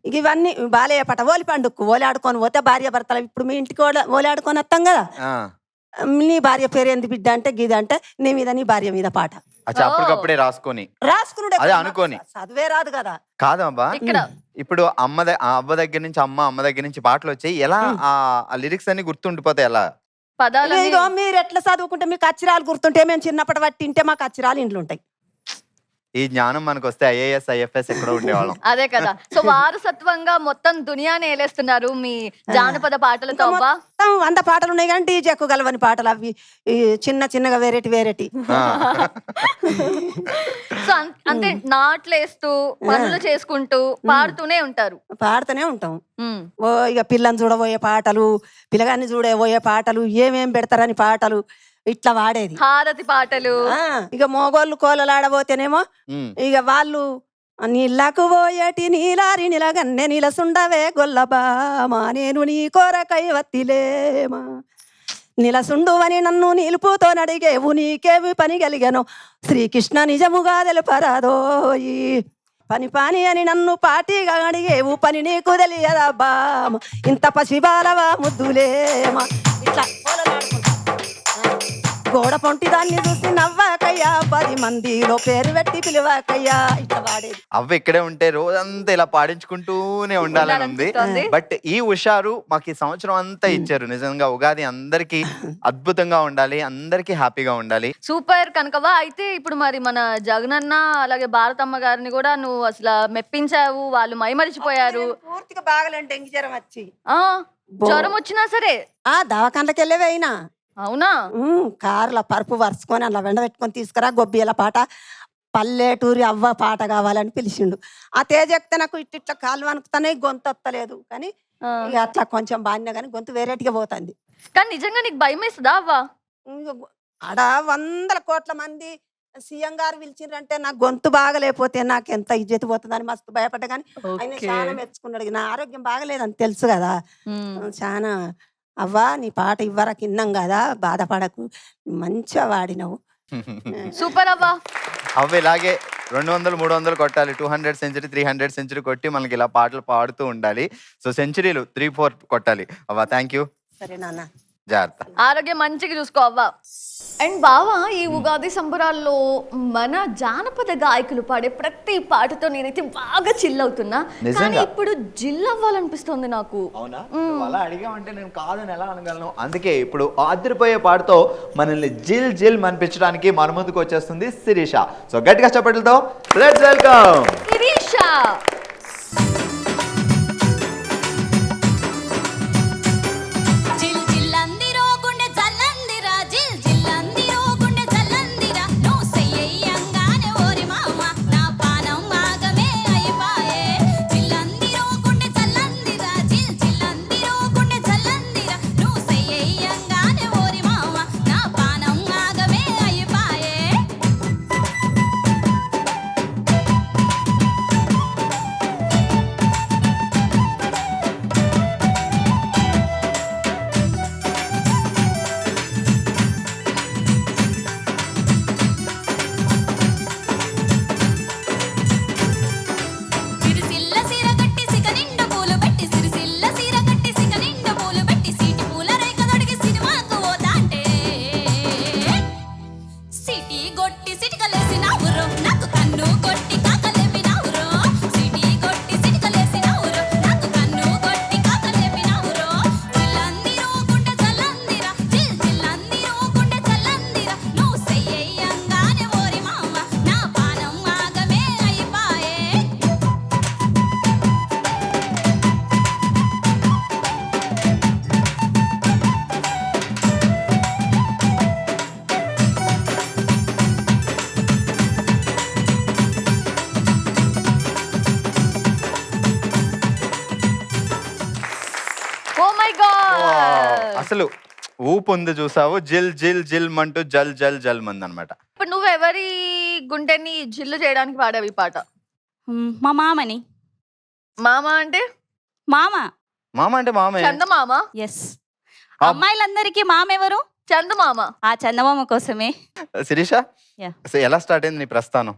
ఇక ఇవన్నీ బాలయ్య పాట. ఓలి పండుగకు ఓలి ఆడుకొని పోతే భార్య భర్తలు, ఇప్పుడు మీ ఇంటికి ఓలి ఆడుకొని వస్తాం కదా, నీ భార్య పేరు ఏంది బిడ్డ అంటే గిది అంటే నీ మీద నీ భార్య మీద పాట అప్పటికప్పుడే రాసుకున్నాడే అదే అనుకోని చదివే రాదు కదా. కాదమ్మా, ఇక్కడ ఇప్పుడు అవ్వ దగ్గర నుంచి అమ్మ దగ్గర నుంచి పాటలు వచ్చాయి, ఎలా ఆ లిరిక్స్ అన్ని గుర్తుండిపోతాయి ఎలా? పదాలు ఇదిగో మీరు ఎట్లా చదువుకుంటే మీకు అచ్చిరాలు గుర్తుంటే, మేము చిన్నప్పటి బట్టి తింటే మాకు అచ్చిరాలు ఇంట్లో ఉంటాయి. ఈ జ్ఞానం మనకు వస్తే ఐఏఎస్ ఐఎఫ్ఎస్ ఎక్కడో ఉండేవాళ్ళం. అదే కదా. సో వారసత్వంగా మొత్తం దునియాని ఏలేస్తున్నారు మీ జానపద పాటలతో. అవ్వా 100 పాటలు ఉన్నాయి కానీ డీజేకు గలవని పాటలు అవి చిన్నగా వేరేటి. సో అంటే నాట్లేస్తూ పనులు చేసుకుంటూ పాడుతూనే ఉంటారు. పాడుతూనే ఉంటాం. ఇక పిల్లని చూడబోయే పాటలు, పిల్లగాన్ని చూడబోయే పాటలు, ఏమేం పెడతారని పాటలు ఇట్లా వాడేది. హారతి పాటలు. ఇక మోగోళ్ళు కోలలాడబోతేనేమో ఇక వాళ్ళు నీళ్ళకు పోయేటి నీలారి నిలగన్నే నిలసుండవే గొల్లబామా, నేను నీ కోరకై వత్తిలేమా, నిలసుండువని నన్ను నిలుపుతో నడిగేవు, నీకేమి పని కలిగాను శ్రీకృష్ణ నిజముగా తెలుపరాదోయి, పని అని నన్ను పాటిగా అడిగేవు, పని నీకు తెలియదా బామ, ఇంత పసిబాలవా ముద్దులేమా, ఇట్లా గోడ పొంటి దాన్ని చూసి నవ్వాకయ్యా, 10 మందిలో పేరు పెట్టి పిలువాకయ్యా, ఇట్లా వాడేది. అవ్వ ఇక్కడే ఉంటే రోజంతా ఇలా పాడించుకుంటూనే ఉండాలని ఉంది. బట్ ఈ హుషారు మాకు ఈ సంవత్సరం అంతా ఇచ్చారు. నిజంగా ఉగాది అందరికి అద్భుతంగా ఉండాలి, అందరికి హ్యాపీగా ఉండాలి. సూపర్ కనకవా. అయితే ఇప్పుడు మరి మన జగనన్న అలాగే భారతమ్మ గారిని కూడా నువ్వు అసలు మెప్పించావు, వాళ్ళు మైమరిచిపోయారు. పూర్తిగా బాగలేంటే డెంగి జ్వరం వచ్చి జ్వరం వచ్చినా సరే దవాఖానకి వెళ్ళేవి అయినా. అవునా? కారులో పరుపు వరుసుకొని అలా వెండబెట్టుకొని తీసుకురా, గొబ్బిల పాట, పల్లెటూరి అవ్వ పాట కావాలని పిలిచిండు. ఆ తేజ ఎక్కితే నాకు ఇట్లా కాలు వణుకుతానే, గొంతు వస్తలేదు కానీ ఇక అట్లా కొంచెం బాగా కానీ గొంతు వేరేటిగా పోతుంది. కానీ నిజంగా నీకు భయం వేస్తుందా అవ్వ? ఆడ 100 కోట్ల మంది సీఎం గారు పిలిచిండ్రంటే నాకు గొంతు బాగలేకపోతే నాకు ఎంత ఇజ్జత పోతుందని మస్తు భయపడ్డా. కానీ ఆయన చాలా మెచ్చుకున్నాడు. నా ఆరోగ్యం బాగలేదని తెలుసు కదా, చాలా అవ్వా నీ పాట ఇవ్వరకు ఇన్నాం కదా, బాధపడకు, మంచిగా వాడినవు. సూపర్ అవ్వా. అవ్వ ఇలాగే 200, 300 కొట్టాలి, 200 సెంచరీ 300 సెంచరీ కొట్టి మనకి ఇలా పాటలు పాడుతూ ఉండాలి. సో సెంచరీలు 3-4 కొట్టాలి. అవ్వ థ్యాంక్ యూ. సరే నాన్న, జాగ్రత్త, ఆరోగ్యం మంచిగా చూసుకో అవ్వ. అండ్ బావా, ఈ ఉగాది సంబరాల్లో మన జానపద గాయకులు పాడే ప్రతి పాటతో నేనైతే బాగా చిల్ అవుతున్నా. కానీ ఇప్పుడు జిల్ అవ్వాలనిపిస్తుంది నాకు. అవునా? అలా అడిగామంటే నేను కాదని ఎలా అనగలను. అందుకే ఇప్పుడు ఆదిరిపోయే పాటతో మనల్ని జిల్ జిల్ అనిపించడానికి మన ముందుకు వచ్చేస్తుంది శిరీష. సో గట్టిగా చప్పట్లతో లెట్స్ వెల్కమ్ శిరీష. అసలు ఊపు ఉంది చూసావు, జిల్ జిల్ జిల్ మంటూ జల్ జల్ జల్ మంది అనమాట. ఇప్పుడు నువ్వు ఎవరి గుండెని జిల్లు చేయడానికి పాడావు ఈ పాట? మా మామని. మామ అంటే మామ మామ అంటే మామే. చందమామ. ఎస్. అమ్మాయిలందరికీ మామ ఎవరు? చందమామ. ఆ చందమామ కోసమే. శిరీష, Yeah. సో ఎలా స్టార్ట్ అయింది నీ ప్రస్థానం?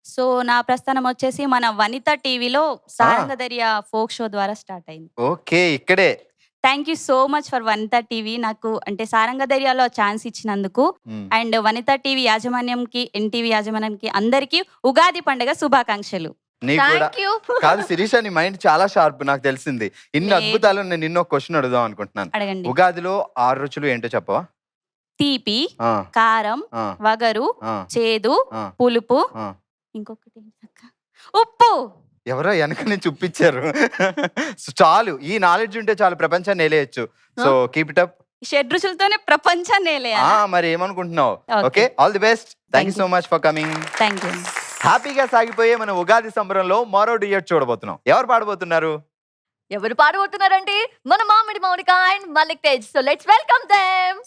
సో నా ప్రస్థానం వచ్చేసి మన వనిత టీవీలో సారంగదర్య ఫోక్ షో ద్వారా స్టార్ట్ అయింది. ఓకే, ఇక్కడే. Thank you so much for Vanitha TV నాకు అంటే సారంగదర్యాలో ఛాన్స్ ఇచ్చినందుకు. అండ్ వనిత టీవీ యాజమాన్యంకి, ఎన్టీవీ యాజమాన్యానికి అందరికీ ఉగాది పండుగ శుభాకాంక్షలు. నీకు కూడా థ్యాంక్ యూ. కాదు శిరీష, నీ మైండ్ చాలా షార్ప్, నాకు తెలిసింది. ఇన్ని లేదు. అద్భుతాలు నేను నిన్న క్వశ్చన్ అడుగుదాం అనుకుంటున్నాను. అడగండి. ఉగాదిలో 6 రుచులు ఏంటో చెప్పవా? తీపి, ఆ, కారం, ఆ, వగరు, ఆ, చేదు, ఆ, పులుపు, ఆ. ఇంకొకటి ఏంటక్క? ఉప్పు. ఎవరో వెనక నుంచి చూపించారు. సో చాలు, ఈ నాలెడ్జ్ ఉంటే చాలు, ప్రపంచాన్ని నేలేయచ్చు. So keep it up. షడ్రుచులతోనే ప్రపంచాన్ని మరి ఏమనుకుంటున్నావు? Okay. Okay, all the best. Thank you Thank so much for coming. Thank you. హ్యాపీగా సాగిపోయే మన ఉగాది సంబరంలో మరో డ్యూయట్ చూడబోతున్నాం. ఎవరు పాడబోతున్నారు? ఎవరు పాడబోతున్నారంటే మన Mamidi Mounika and Mallik Tej. So let's welcome them.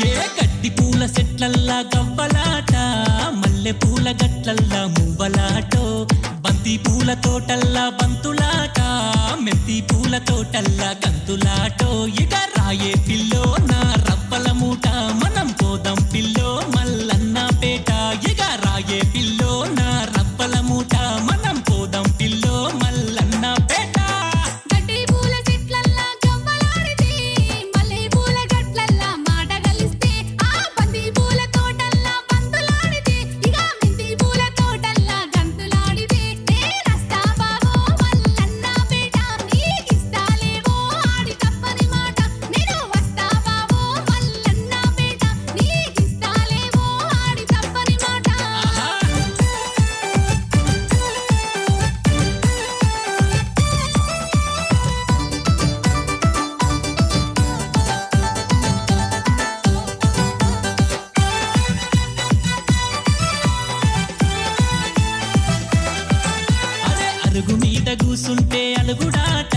ఏ గడ్డి పూల సెట్లల్లా గవ్వలాట, మల్లె పూల గట్లల్లా మువ్వలాటో, బంతి పూల తోటల్లా బంతులాట, మెంతి పూల తోటల్లా గంతులాటో. ఇక రాయే పిల్లో నా రవ్వల మూట, మనం పోదాం పిల్లో మల్లన్న పేట. ఇక రాయే పిల్లో నా రవ్వల మూట, మనం పోదాం పిల్లో మల్లన్న పేట. గడ్డి పూల చెట్లల్లా గవ్వలాడితే, మల్లె పూల గట్లల్లా మాట కలిస్తే, ఆ బంతి పూల తోటల్లా బంతులాడితే, ఇక మెంతి పూల తోటల్లా గంతులాడితే, నేనస్తా బావో మల్లన్న పేట, నీకిస్తాలేవో ఆడి తప్పని మాట. నేను వస్తా బావో మల్లన్న పేట, నీకిస్తాలేవో ఆడి తప్పని మాట. అరే అరుగు మీద కూసుంటే అలుగుడాట,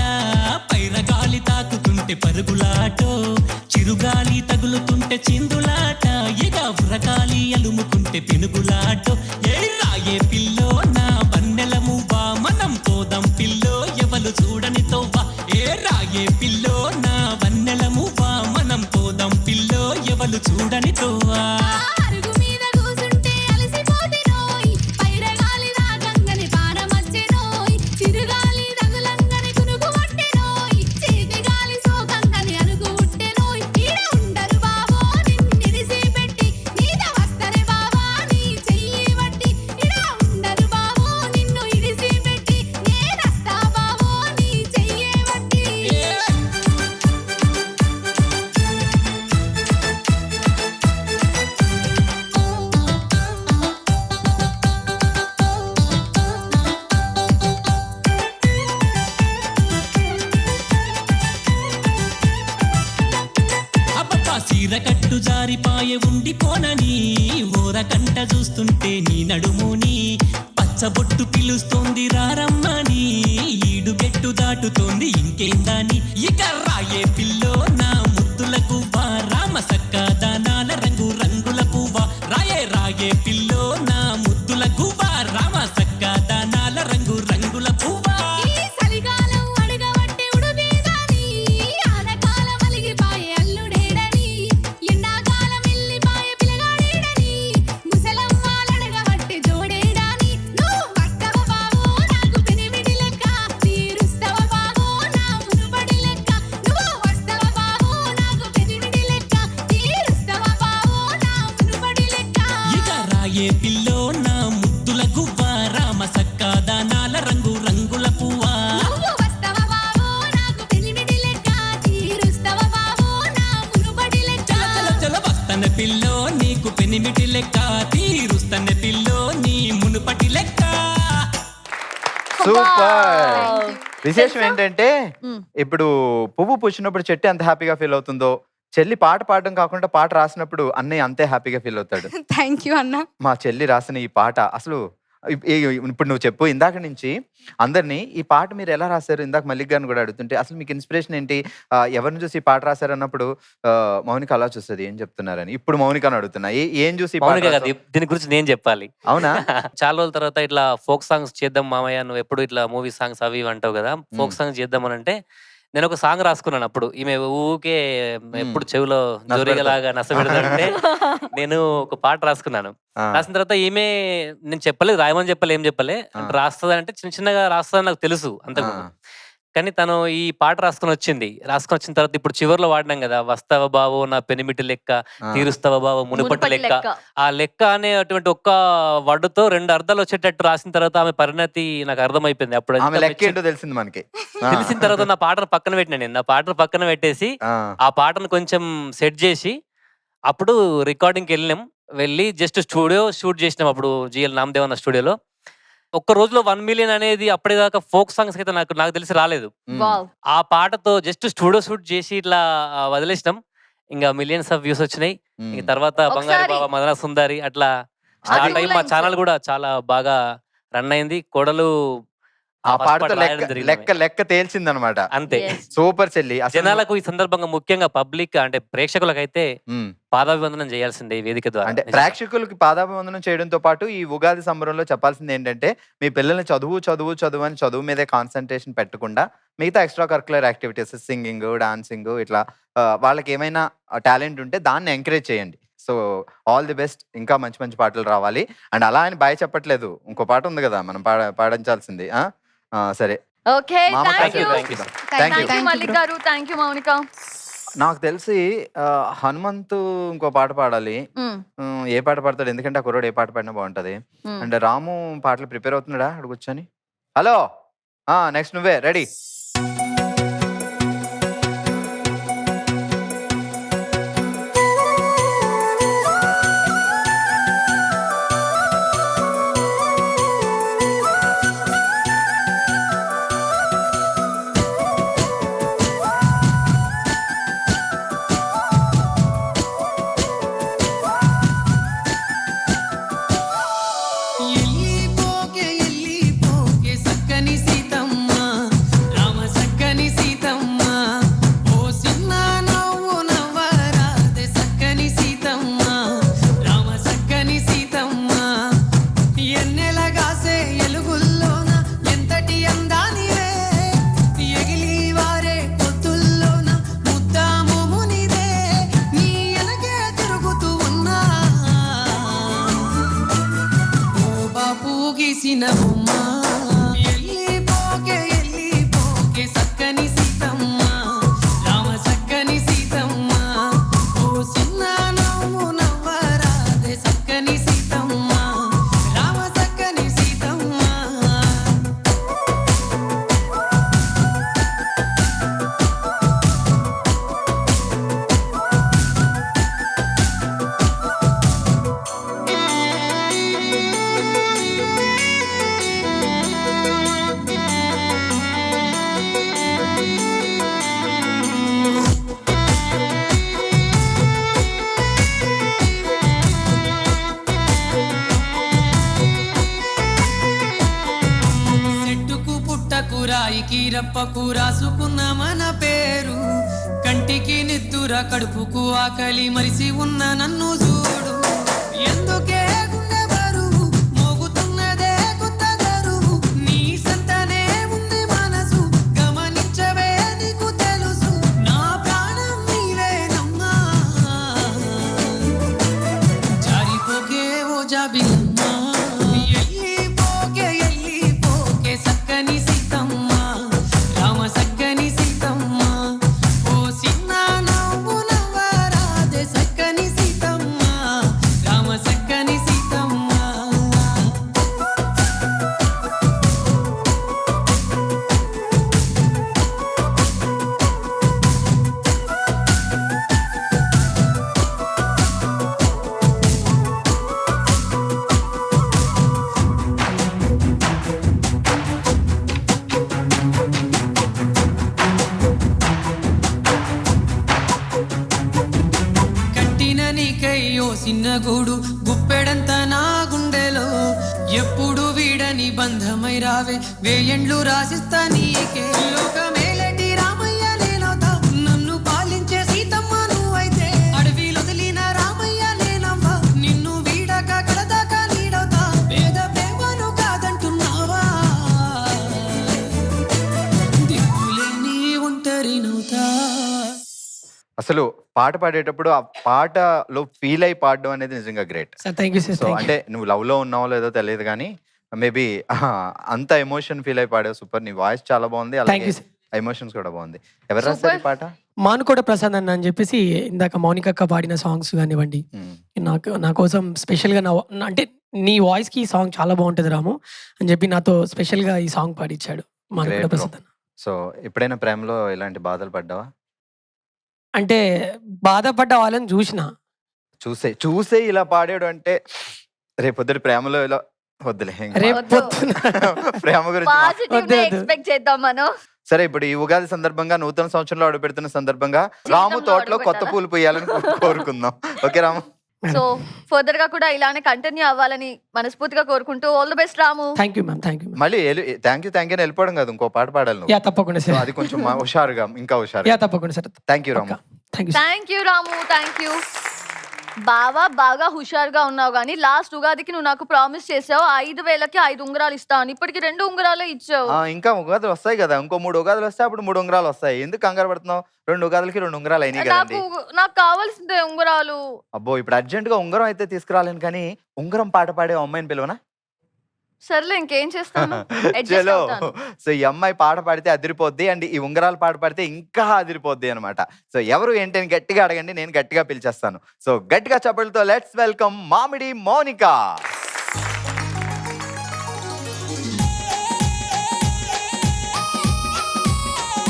పైన గాలి తాకుతుంటే పరుగులాటో, చిరుగాలి తగులుతుంటే చిందులాట, ఇక ఉరగాలి అలుముకుంటే పెనుగులాటో. ఏ రాయే పిల్లో నా వన్నెల మువ్వా, మనం పోదాం పిల్లో ఎవలు చూడని తోవ్వా. ఏ రాయే పిల్లో నా వన్నెల మువ్వా, మనం పోదాం పిల్లో ఎవలు చూడని తోవ్వా. అరుగు మీద కూసుంటే అలసిపోతేనోయ్, పైరగాలి రాగంగని పానమచ్చెనోయ్, చిరుగాలి తగులంగని కునుగు పట్టెనోయ్, చేతిగాలి సోకంగని అరుగు ఉట్టెనోయ్. ఈడ ఉండరు బావో నిన్నిడిసి పెట్టి, నీద వస్తనే బావా నీ చెయ్యి వట్టి. ఈడ ఉండరు బావో నిన్ను ఇడిసి పెట్టి, నేనస్తా బావో నీ చెయ్యి వట్టి. అబ్బబ్బా సీర కట్టు జారిపాయే ఉండిపోనని, ఓరకంట చూస్తుంటే నీ నడుముని, పచ్చబొట్టు పిలుస్తోంది రారమ్మని, ఈడుగెట్టు దాటుతోంది ఇంకేందని. ఇక రాయే పిల్లో నా ముద్దుల గువ్వా, రామ సక్క దానాల రంగు రంగుల పువ్వా. రాయే రాయే పిల్లో నా ముద్దుల గువ్వా, రామ సక్క దానాల రంగు రంగుల పువ్వా. ఈ చలికాలం అడగబట్టి ఉడుపేదాని, ఆనకాలం అలిగిపాయే అల్లుడేడని, ఎండాకాలం ఎల్లిపాయే పిలగాడేడని, ముసలమ్మాలడగబట్టి జోడేడాని. నువ్వు వస్తవ బావో నాకు పెనిమిటి లెక్క, తీరుస్తవ బావో నా మునుపడి లెక్క. నువ్వు వస్తవ బావో నాకు పెనిమిటి లెక్క, తీరుస్తవ బావో నా మునుపడి లెక్క. ఇక రాయే పిల్లో నా ముద్దుల గువ్వా, రామ సక్క దానాల రంగు రంగుల పువ్వా. నువ్వు వస్తవ బావో నాకు పెనిమిటి లెక్క, తీరుస్తవ బావో నా మునుపడి లెక్క. చల చల చల వస్తన పిల్లో నీకు పెనిమిటి లెక్క, తీరుస్తన పిల్లో నీ మునుపటి లెక్క. సూపర్. Wow. విశేషం ఏంటంటే మ్. ఇప్పుడు పువ్వు పూసినప్పుడు చెట్టు ఎంత హ్యాపీగా ఫీల్ అవుతుందో, చెల్లి పాట పాడడం కాకుండా పాట రాసినప్పుడు అన్నయ్య అంతే హ్యాపీగా ఫీల్ అవుతాడు. థ్యాంక్ యూ అన్న. మా చెల్లి రాసిన ఈ పాట అసలు ఇప్పుడు నువ్వు చెప్పు ఇందాక నుంచి అందరినీ ఈ పాట మీరు ఎలా రాశారు? ఇందాక మల్లిక్ గారిని కూడా అడుగుతుంటే అసలు మీకు ఇన్స్పిరేషన్ ఏంటి? ఎవరిని చూసి ఈ పాట రాశారు అన్నప్పుడు మౌనిక అలా చూస్తుంది ఏం చెప్తున్నారని. ఇప్పుడు మౌనికని అడుగుతున్నా ఏం చూసి ఈ పాట మౌనిక కాదు, రాసావు? దీని గురించి నేను చెప్పాలి. అవునా? చాలా రోజుల తర్వాత ఇట్లా ఫోక్ సాంగ్స్ చేద్దాం మామయ్య, నువ్వు ఎప్పుడు ఇట్లా మూవీ సాంగ్స్ అవి ఇవి అంటావు కదా, ఫోక్ సాంగ్స్ చేద్దామని అంటే నేను ఒక సాంగ్ రాసుకున్నాను. అప్పుడు ఈమె ఊకే ఎప్పుడు చెవిలో జోరిగలాగా నస పెడతాడంటే నేను ఒక పాట రాసుకున్నాను. రాసిన తర్వాత ఈమె నేను చెప్పలేదు, రాయమని చెప్పలే, ఏం చెప్పలే, అంటే రాస్తుంది అంటే చిన్న చిన్నగా రాస్తుందని నాకు తెలుసు అంతకు. కానీ తను ఈ పాట రాసుకొని వచ్చిన తర్వాత ఇప్పుడు చివర్లో వాడినాం కదా, వస్తావ బావో నా పెనిమిటి లెక్క, తీరుస్తావ బావో మునుపటి లెక్క. ఆ లెక్క అనే అటువంటి ఒక్క వర్డ్తో 2 అర్థాలు వచ్చేటట్టు రాసిన తర్వాత ఆమె పరిణతి నాకు అర్థమైపోయింది. అప్పుడు తెలిసింది మనకి. తెలిసిన తర్వాత నా పాటను పక్కన పెట్టినా నేను. నా పాటను పక్కన పెట్టేసి ఆ పాటను కొంచెం సెట్ చేసి అప్పుడు రికార్డింగ్కి వెళ్ళి జస్ట్ స్టూడియో షూట్ చేసినాం. అప్పుడు జిఎల్ నామదేవ్ అన్న స్టూడియోలో. ఒక్క రోజులో 1 మిలియన్ అనేది అప్పటిదాకా ఫోక్ సాంగ్స్ అయితే నాకు తెలిసి రాలేదు. ఆ పాటతో జస్ట్ స్టూడియో షూట్ చేసి ఇట్లా వదిలేసినాం. ఇంకా మిలియన్స్ ఆఫ్ వ్యూస్ వచ్చినాయి. ఇంక తర్వాత బంగారు బావ, మదన సుందరి అట్లా స్టార్ట్ అయ్యి మా ఛానల్ కూడా చాలా బాగా రన్ అయింది. కోడలు ఆ పాటతో లెక్క తేల్చిందనమాట. అంతే. సూపర్ చెల్లి. జనాలకు ఈ సందర్భంగా ముఖ్యంగా పబ్లిక్ అంటే ప్రేక్షకులకైతే పాదాభివందనం చేయాల్సిందే ఈ వేదిక ద్వారా. అంటే ప్రేక్షకులకి పాదాభివందనం చేయడంతో పాటు ఈ ఉగాది సంబరంలో చెప్పాల్సింది ఏంటంటే మీ పిల్లల్ని చదువు అని చదువు మీదే కాన్సన్ట్రేషన్ పెట్టకుండా మిగతా extra curricular activities singing, dancing ఇట్లా వాళ్ళకి ఏమైనా టాలెంట్ ఉంటే దాన్ని ఎంకరేజ్ చేయండి. So all the best. ఇంకా మంచి మంచి పాటలు రావాలి. అండ్ అలా అని బాయ్ చెప్పట్లేదు, ఇంకో పాట ఉంది కదా మనం పాడించాల్సింది. సరే, ఓకే, థ్యాంక్ యూ మల్లిక్ గారు, థ్యాంక్ యూ మౌనిక. నాకు తెలిసి హనుమంతు ఇంకో పాట పాడాలి. ఏ పాట పాడతాడు? ఎందుకంటే ఆ కుర్రోడు ఏ పాట పాడినా బాగుంటది. అండ్ రాము పాటలు ప్రిపేర్ అవుతున్నాడా అక్కడ కూర్చొని? హలో, నెక్స్ట్ నువ్వే రెడీ? రాయికి రప్పకు రాసుకున్న మన పేరు, కంటికి నిద్దుర కడుపుకు ఆకలి మరిసి ఉన్న నన్ను చూడు. ఎందుకే గుండె బరువు మోగుతున్నదే కొత్త దరువు, నీ సంతనే ఉంది మనసు గమనించవే నీకు తెలుసు, నా ప్రాణం నీవేనమ్మా. జారిపోకే ఓ జాబిలమ్మా, ఎల్లిపోకే సక్కని సీతమ్మ, రామ సక్కని సీతమ్మ. ఓ చిన్న నవ్వు నవ్వరాదే సక్కని సీతమ్మ, రామ సక్కని సీతమ్మ. కట్టిన నీకయ్యో చిన్న గూడు గుప్పెడంత నా గుండెలో, ఎప్పుడు లేని బంధమై రావే వేయండ్లు రాసిస్తా నీకే లోకమేలటి రామయ్య నేనవుతా నన్ను పాలించే సీతమ్మ నువ్వైతే అడవిలో వదిలిన రామయ్య నేనవ్వా నిన్ను వీడక కడదాకా నీడవుతా పేద ప్రేమను కాదంటున్నావా దిక్కులేని ఒంటరినవుతా. అసలు పాట పాడేటప్పుడు ఆ పాటలో ఫీల్ అయి పాడడం అనేది నిజంగా great. Sir thank you sir. So అంటే నువ్వు లవ్ లో ఉన్నావో లేదో తెలియదు కానీ మేబీ అంత ఎమోషన్ ఫీల్ అయి పాడావు. సూపర్. నీ వాయిస్ చాలా బాగుంది, థ్యాంక్ అలాగే యూ సార్. ఎమోషన్స్ కూడా బాగుంది. ఎవరు రాస్తారు ఈ పాట? మానుకోట ప్రసాద్ అన్న అని చెప్పేసి ఇందాక మౌనిక అక్క పాడిన సాంగ్స్ కానివ్వండి, నా కోసం స్పెషల్గా అంటే నీ వాయిస్ కి ఈ సాంగ్ చాలా బాగుంటుంది రాము అని చెప్పి నాతో స్పెషల్ గా ఈ సాంగ్ పాడిచ్చాడు మానుకోట Great, bro. ప్రసాద్ అన్న. సో ఎప్పుడైనా ప్రేమలో ఇలాంటి బాధలు పడ్డావా? అంటే బాధపడ్డ వాళ్ళని చూసిన చూసే ఇలా పాడాడు అంటే రేపొద్దు ప్రేమలో ఇలా వద్దులే ఇంకా. రేపు వద్దు. పొద్దున ప్రేమ గురించి పాజిటివ్ వద్దు, వద్దు. ఎక్స్పెక్ట్ చేద్దాం మనం. సరే, ఇప్పుడు ఈ ఉగాది సందర్భంగా నూతన సంవత్సరంలో అడుగు పెడుతున్న సందర్భంగా రాము జీవితంలో తోటలో కొత్త అడుగుపెట్టాలా? పూలు పూయాలని కోరుకుందాం. ఓకే రాము? సో ఫర్దర్ గా కూడా ఇలానే కంటిన్యూ అవ్వాలని మనస్ఫూర్తిగా కోరుకుంటూ all the best Ramu. Thank you ma'am, thank you ma'am. మళ్ళీ థ్యాంక్ యూ అని వెళ్ళిపోవడం కాదు, ఇంకో పాట పాడాలి నువ్వు. యా తప్పకుండా సో సార్. అది కొంచెం హుషారుగా, ఇంకా యా హుషారుగా. తప్పకుండా sir. Thank you Ramu. Thank you. Thank you Ramu, thank you. బాగా హుషారుగా ఉన్నావు కానీ లాస్ట్ ఉగాదికి నువ్వు నాకు ప్రామిస్ చేసావు 5,000కి 5 ఉంగరాలు ఇస్తా అని. ఇప్పటికి 2 ఉంగరాలే ఇచ్చావు. ఇంకా ఉగాదులు వస్తాయి కదా, ఇంకో 3 ఉగాదులు వస్తాయి, అప్పుడు 3 ఉంగరాలు వస్తాయి. ఎందుకు కంగారు పడుతున్నావు? 2 ఉగాదులకి 2 ఉంగరాలు అయినాయి కదండి. నాకు కావాల్సిందే ఉంగరాలు. అబ్బో, ఇప్పుడు అర్జెంట్ గా ఉంగరం అయితే తీసుకురాలేను కానీ ఉంగరం పాట పాడే అమ్మాయిని పిలవనా? సర్లే ఇంకేం చేస్తాను, adjust చలో. అవుతాను. సో ఈ అమ్మాయి పాట పాడితే అదిరిపోద్ది, అండ్ ఈ ఉంగరాలు పాట పాడితే ఇంకా అదిరిపోద్ది అనమాట. సో ఎవరు ఏంటి అని గట్టిగా అడగండి, నేను గట్టిగా పిలిచేస్తాను. సో గట్టిగా చప్పలతో లెట్స్ వెల్కమ్ మామిడి మౌనిక. రంగైన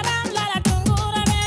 రామ్లల టుంగురమే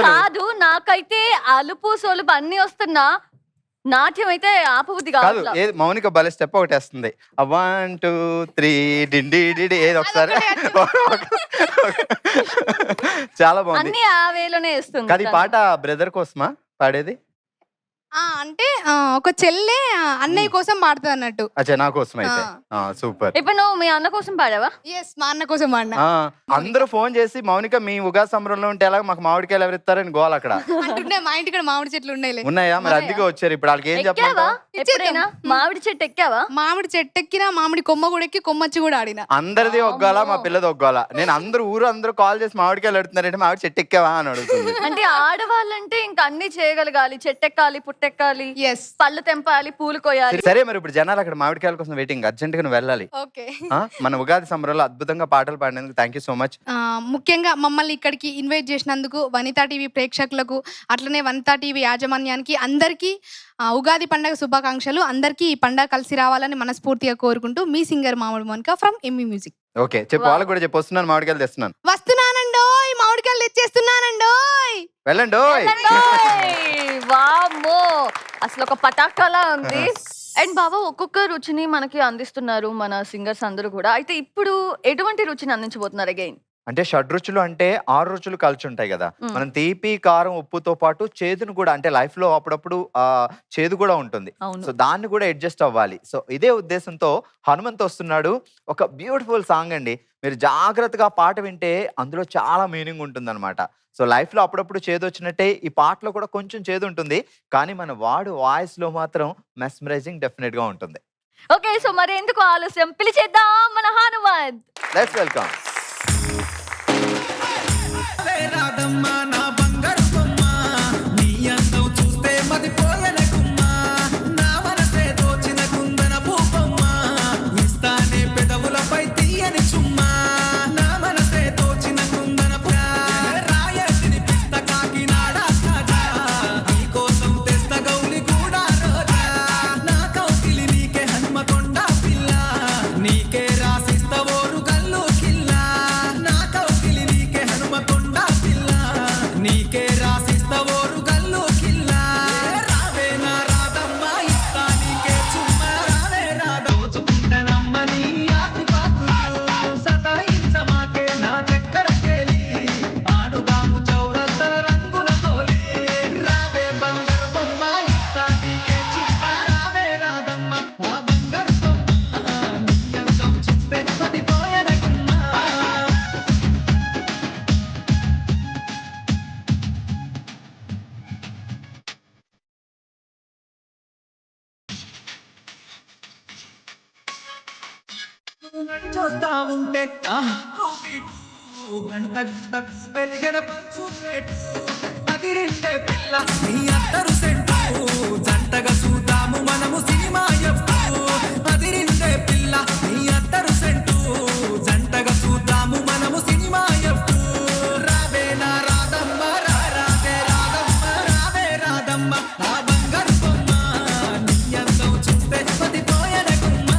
అస్సలు కాదు నాకైతే అలుపు సొలుపు అన్ని వస్తున్నా నాట్యం అయితే ఆపబుద్ధి కాదు కాదు ఏది మౌనిక భలే స్టెప్ ఒకటి వేస్తుంది 1 2 3 డిండి డిడి ఏది ఒకసారి చాలా బాగుంది. అన్ని ఆ వేలోనే వేస్తుంది కాదు ఈ పాట బ్రదర్ కోసమా పాడేది? అంటే ఒక చెల్లె అన్నయ్య కోసం పాడుతుంది అన్నట్టు. అచ్చా నా కోసం అయితే సూపర్. ఇప్పుడు నువ్వు మీ అన్న కోసం పాడావా? ఎస్, మా అన్న కోసం పాడినా. అందరూ ఫోన్ చేసి మౌనిక మీ ఉగాది సంబరంలో ఉంటే ఎలా మాకు మామిడికాయలు ఎవరు ఇస్తారని గోల్ అక్కడ అంటుండే మా ఇంటి కూడా మామిడి చెట్లు ఉన్నాయి. ఉన్నాయా? మరి అందుకే వచ్చారు. ఇప్పుడు వాళ్ళకి ఏం ఎక్కావా చెప్పాలి? ఎప్పుడైనా మామిడి చెట్టు ఎక్కావా? మామిడి చెట్టు ఎక్కినా, మామిడి కొమ్మ కూడా ఎక్కి కొమ్మచ్చి కూడా ఆడినా. అందరిది ఒగ్గాలా మా పిల్లది ఒగ్గాలా? నేను అందరూ కాల్ చేసి మామిడికాయలు అడుగుతున్నారంటే మామిడి చెట్టు ఎక్కావా అని అడుగుతుంది. అంటే ఆడవాళ్ళంటే ఇంకా అన్ని చేయగలగాలి, చెట్టెక్కాలి, పుట్టెక్కాలి, ఎస్, పళ్ళు తెంపాలి, పూలు కోయాలి. సరే మరి ఇప్పుడు జనాలు అక్కడ మామిడికాయల కోసం వెయిటింగ్, అర్జెంట్ గా నువ్వు వెళ్ళాలి. ఓకే. మన ఉగాది సంబరంలో అద్భుతంగా పాటలు పాడినందుకు థ్యాంక్ యూ సో మచ్. ముఖ్యంగా మమ్మల్ని ఇక్కడికి ఇన్వైట్ చేసినందుకు వనితా టీవీ ప్రేక్షకులకు, అట్లనే వనితా టీవీ యాజమాన్యానికి అందరికీ ఉగాది పండుగ శుభాకాంక్షలు. అందరికీ ఈ పండుగ కలిసి రావాలని మనస్ఫూర్తిగా కోరుకుంటూ మీ singer Mamidi Monika from M E music. Okay చెప్పు, వాళ్ళకి కూడా చెప్పు. వస్తున్నాను, మామిడికాయలు తెస్తున్నాను. వస్తున్నానండోయ్, మామిడికాయలు తెచ్చేస్తున్నానండోయ్. వెళ్ళండి. వామ్మో అసలు ఒక పటాకాలా ఉంది. అండ్ బాబా ఒక్కొక్క రుచిని మనకి అందిస్తున్నారు మన సింగర్స్ అందరూ కూడా. అయితే ఇప్పుడు ఎటువంటి రుచిని అందించబోతున్నారు అగైన్? అంటే షడ్రుచులు అంటే 6 రుచులు కలిసి ఉంటాయి కదా. మనం తీపి, కారం, ఉప్పుతో పాటు చేదును కూడా, అంటే లైఫ్ లో అప్పుడప్పుడు చేదు కూడా ఉంటుంది. సో దాన్ని కూడా అడ్జస్ట్ అవ్వాలి. సో ఇదే ఉద్దేశంతో హనుమంత్ వస్తున్నాడు. ఒక బ్యూటిఫుల్ సాంగ్ అండి. మీరు జాగ్రత్తగా పాట వింటే అందులో చాలా మీనింగ్ ఉంటుంది అనమాట. సో లైఫ్ లో అప్పుడప్పుడు చేదు వచ్చినట్టే ఈ పాటలో కూడా కొంచెం చేదు ఉంటుంది, కానీ మన వాయిస్ లో మాత్రం మెస్మరైజింగ్ డెఫినెట్ గా ఉంటుంది. ఓకే, సో మరి ఎందుకు ఆలస్యం, పిలిచేద్దాం మన హనుమంత్. Let's welcome. చూస్తా ఉంటే అదిరిండే పిల్ల నీ అత్తరు సెంటు జంటగా చూద్దాము మనము సినిమా అదిరిండే పిల్ల నీ అత్తరు సెంటు జంటగా చూద్దాము మనము సినిమా రావే నా రాధమ్మ రావే రాధమ్మ రావే రాధమ్మ నా బంగారు బొమ్మ నీ అందం చూస్తే పదిపోయన గుమ్మ.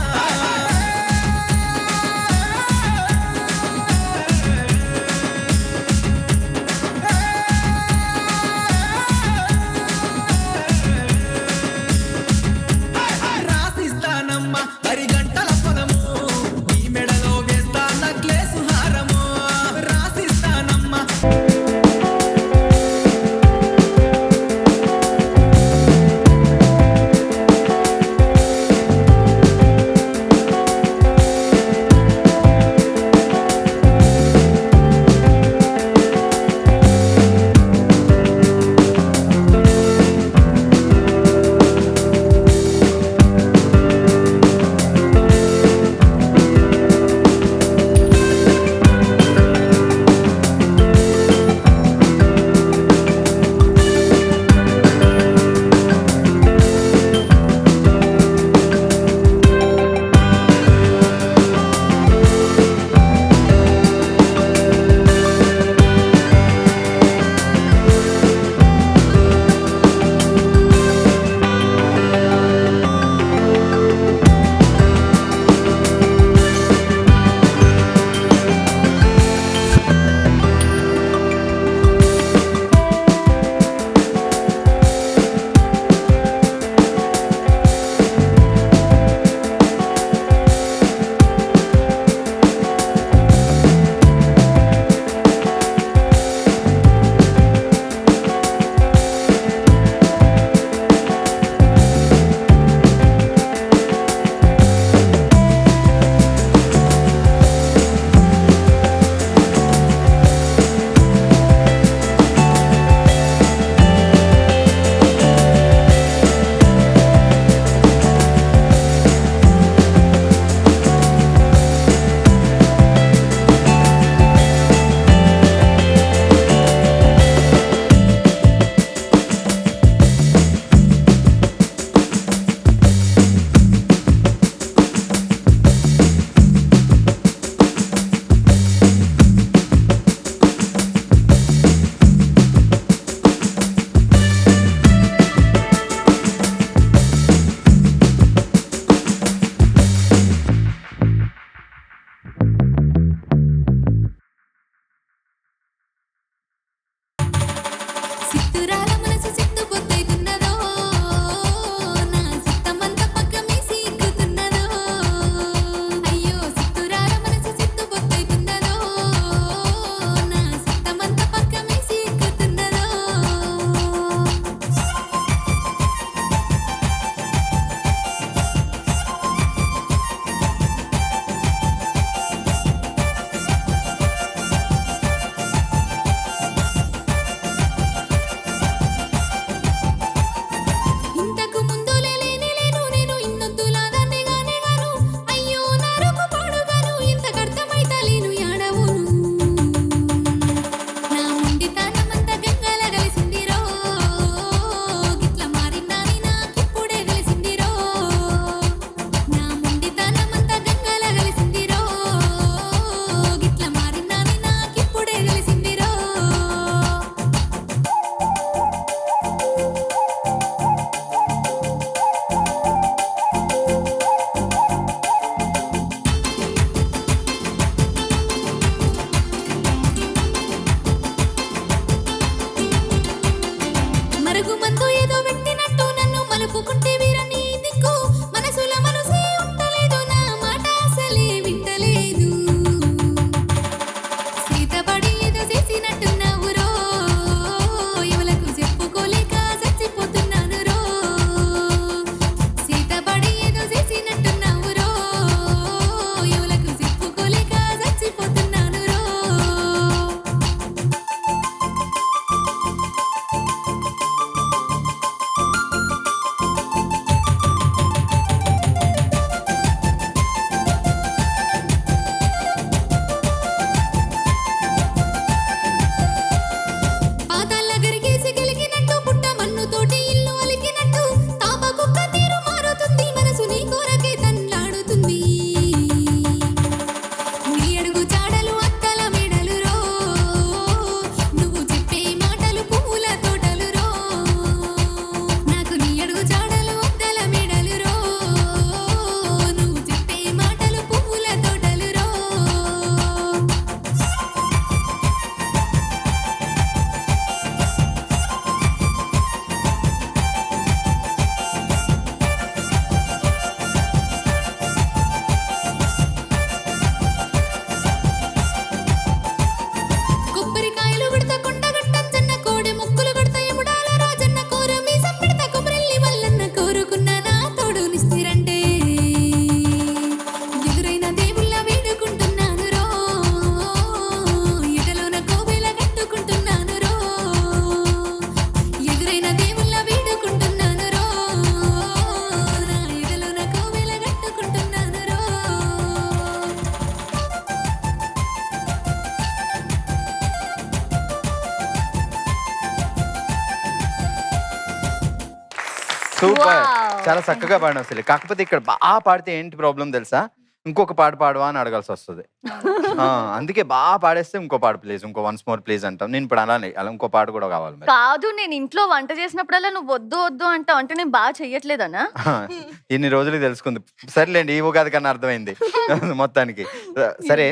Super, Wow. చాలా చక్కగా పాడినావు అసలు. కాకపోతే ఇక్కడ బాగా పాడితే ఏంటి ప్రాబ్లం తెలుసా, ఇంకొక పాట పాడవా అని అడగాల్సి వస్తుంది. అందుకే బాగా పాడేస్తే ఇంకో పాట ప్లీజ్, ఇంకో వన్స్ మోర్ ప్లీజ్ అంటాం. నేను ఇప్పుడు అలా ఇంకో పాట కూడా కావాలి మరి. కాదు, నేను ఇంట్లో వంట చేసినప్పుడల్లా నువ్వు వద్దు వద్దు అంటావు, అంటే నేను బాగా చెయ్యట్లేదనా? ఇన్ని రోజులు తెలుసుకుంది. సరేలేండి, ఈ ఉగాది కన్నా అర్థమైంది మొత్తానికి. సరే,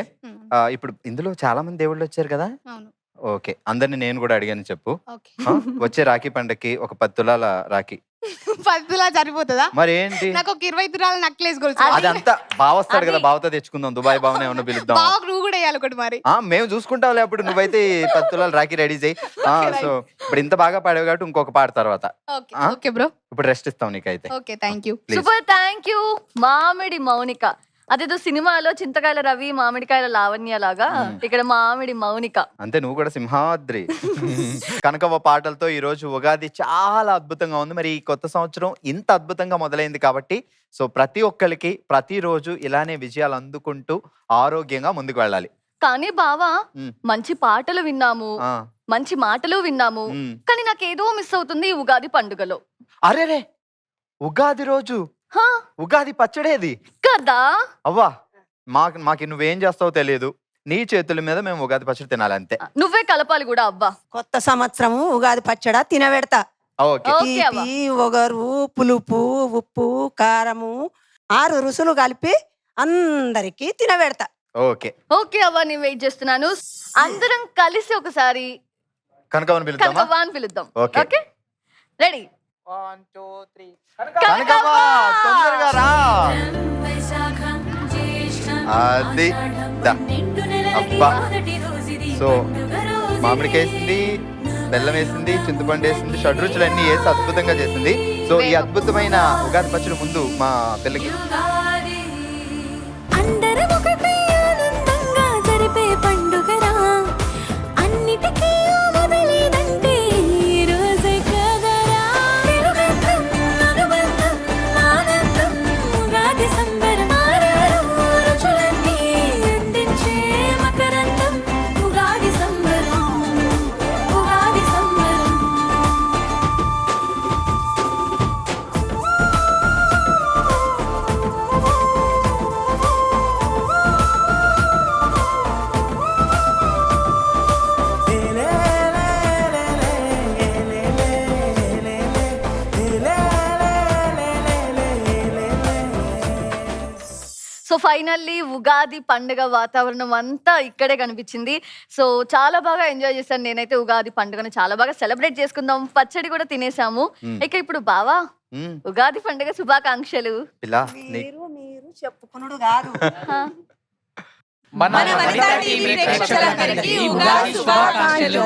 ఇప్పుడు ఇందులో చాలా మంది దేవుళ్ళు వచ్చారు కదా. అవును. ఓకే, అందరిని నేను కూడా అడిగాను చెప్పు. ఓకే. వచ్చే రాఖీ పండక్కి ఒక 10 తులాల రాఖీ 10 తులాలు సరిపోతుందా? మరి ఏంటి, నాకు ఒక 20 తులాల నెక్లెస్ గొలుసు. అదంతా బావ వస్తాడు కదా, బావతో తెచ్చుకుందాం. దుబాయ్ బావనే ఏమన్నా పిలుద్దాం. బావకు నువ్వు కూడా వేయాలి ఒకటి మరి. మేము చూసుకుంటాంలే, అప్పుడు నువ్వైతే 10 తులాల రాఖీ రెడీ చేయి. సో ఇప్పుడు ఇంత బాగా పాడావు కాబట్టి ఇంకొక పాట తర్వాత. ఓకే ఓకే బ్రో, ఇప్పుడు రెస్ట్ ఇస్తాం నీకైతే. Okay thank you. Please. Super, thank you. మామిడి మౌనిక, అదేదో సినిమాలో చింతకాయల రవి మామిడికాయల లావణ్య లాగా ఇక్కడ మామిడి మౌనిక. అంతే, నువ్వు కూడా సింహాద్రి. కనకవ్వ పాటలతో ఈ రోజు ఉగాది చాలా అద్భుతంగా ఉంది. మరి ఈ కొత్త సంవత్సరం ఇంత అద్భుతంగా మొదలైంది కాబట్టి సో ప్రతి ఒక్కరికి ప్రతిరోజు ఇలానే విజయాలు అందుకుంటూ ఆరోగ్యంగా ముందుకు వెళ్ళాలి. కానీ బావా, మ్. మంచి పాటలు విన్నాము, ఆ, మంచి మాటలు విన్నాము, మ్. కానీ నాకేదో మిస్ అవుతుంది ఈ ఉగాది పండుగలో. అరేరే, ఉగాది రోజు హా, ఉగాది పచ్చడేది కదా? అవ్వా, మాకు నువ్వేం చేస్తావో తెలియదు. నీ చేతుల మీద మేము ఉగాది పచ్చడి తినాలి అంతే. నువ్వే కలపాలి కూడా అబ్బా. కొత్త సంవత్సరము ఉగాది పచ్చడా తినబెడతా. ఓకే, ఓకే అవ్వ. తీపి, ఒగరు, పులుపు, ఉప్పు, కారము 6 రుసులు కలిపి అందరికి తినబెడతా. ఓకే. ఓకే అవ్వ, నేను వెయిట్ చేస్తున్నాను. అందరం కలిసి ఒకసారి కనకవ్వని పిలుద్దామా? కనకవ్వ అని పిలుద్దాం. ఓకే. Okay, ready? 1 2 3 కనకవ్వ, తొందరగా రా. అది దా. అబ్బా, సో మామిడికాయ వేసింది, బెల్లం వేసింది, చింతపండు వేసింది, షడ్రుచులన్నీ వేసి అద్భుతంగా చేసింది. సో ఈ అద్భుతమైన ఉగాది పచ్చడి ముందు మా పిల్లకి అందరం ఒకటే ఆనందంగా జరిపే పండుగరా, అన్నిటికీ మొదలేదంటే ఈ రోజే కదరా. తెలుగంతం, అనుబంధం, ఆనందం, ఉగాది సంబరం, రుచులన్నీ అందించే మకరందం, ఉగాది సంబరం, ఉగాది సంబరం. సో ఫైనల్లీ ఉగాది పండుగ వాతావరణం అంతా ఇక్కడే కనిపించింది. సో చాలా బాగా ఎంజాయ్ చేశాను నేనైతే ఉగాది పండుగను. చాలా బాగా సెలబ్రేట్ చేసుకుందాం, పచ్చడి కూడా తినేసాము. ఇక ఇప్పుడు బావా, ఉగాది పండుగ శుభాకాంక్షలు. ఇలా మీరు చెప్పుకునుడు కాదు. మన వనితా టీవీ ప్రేక్షకులందరికీ ఉగాది శుభాకాంక్షలు.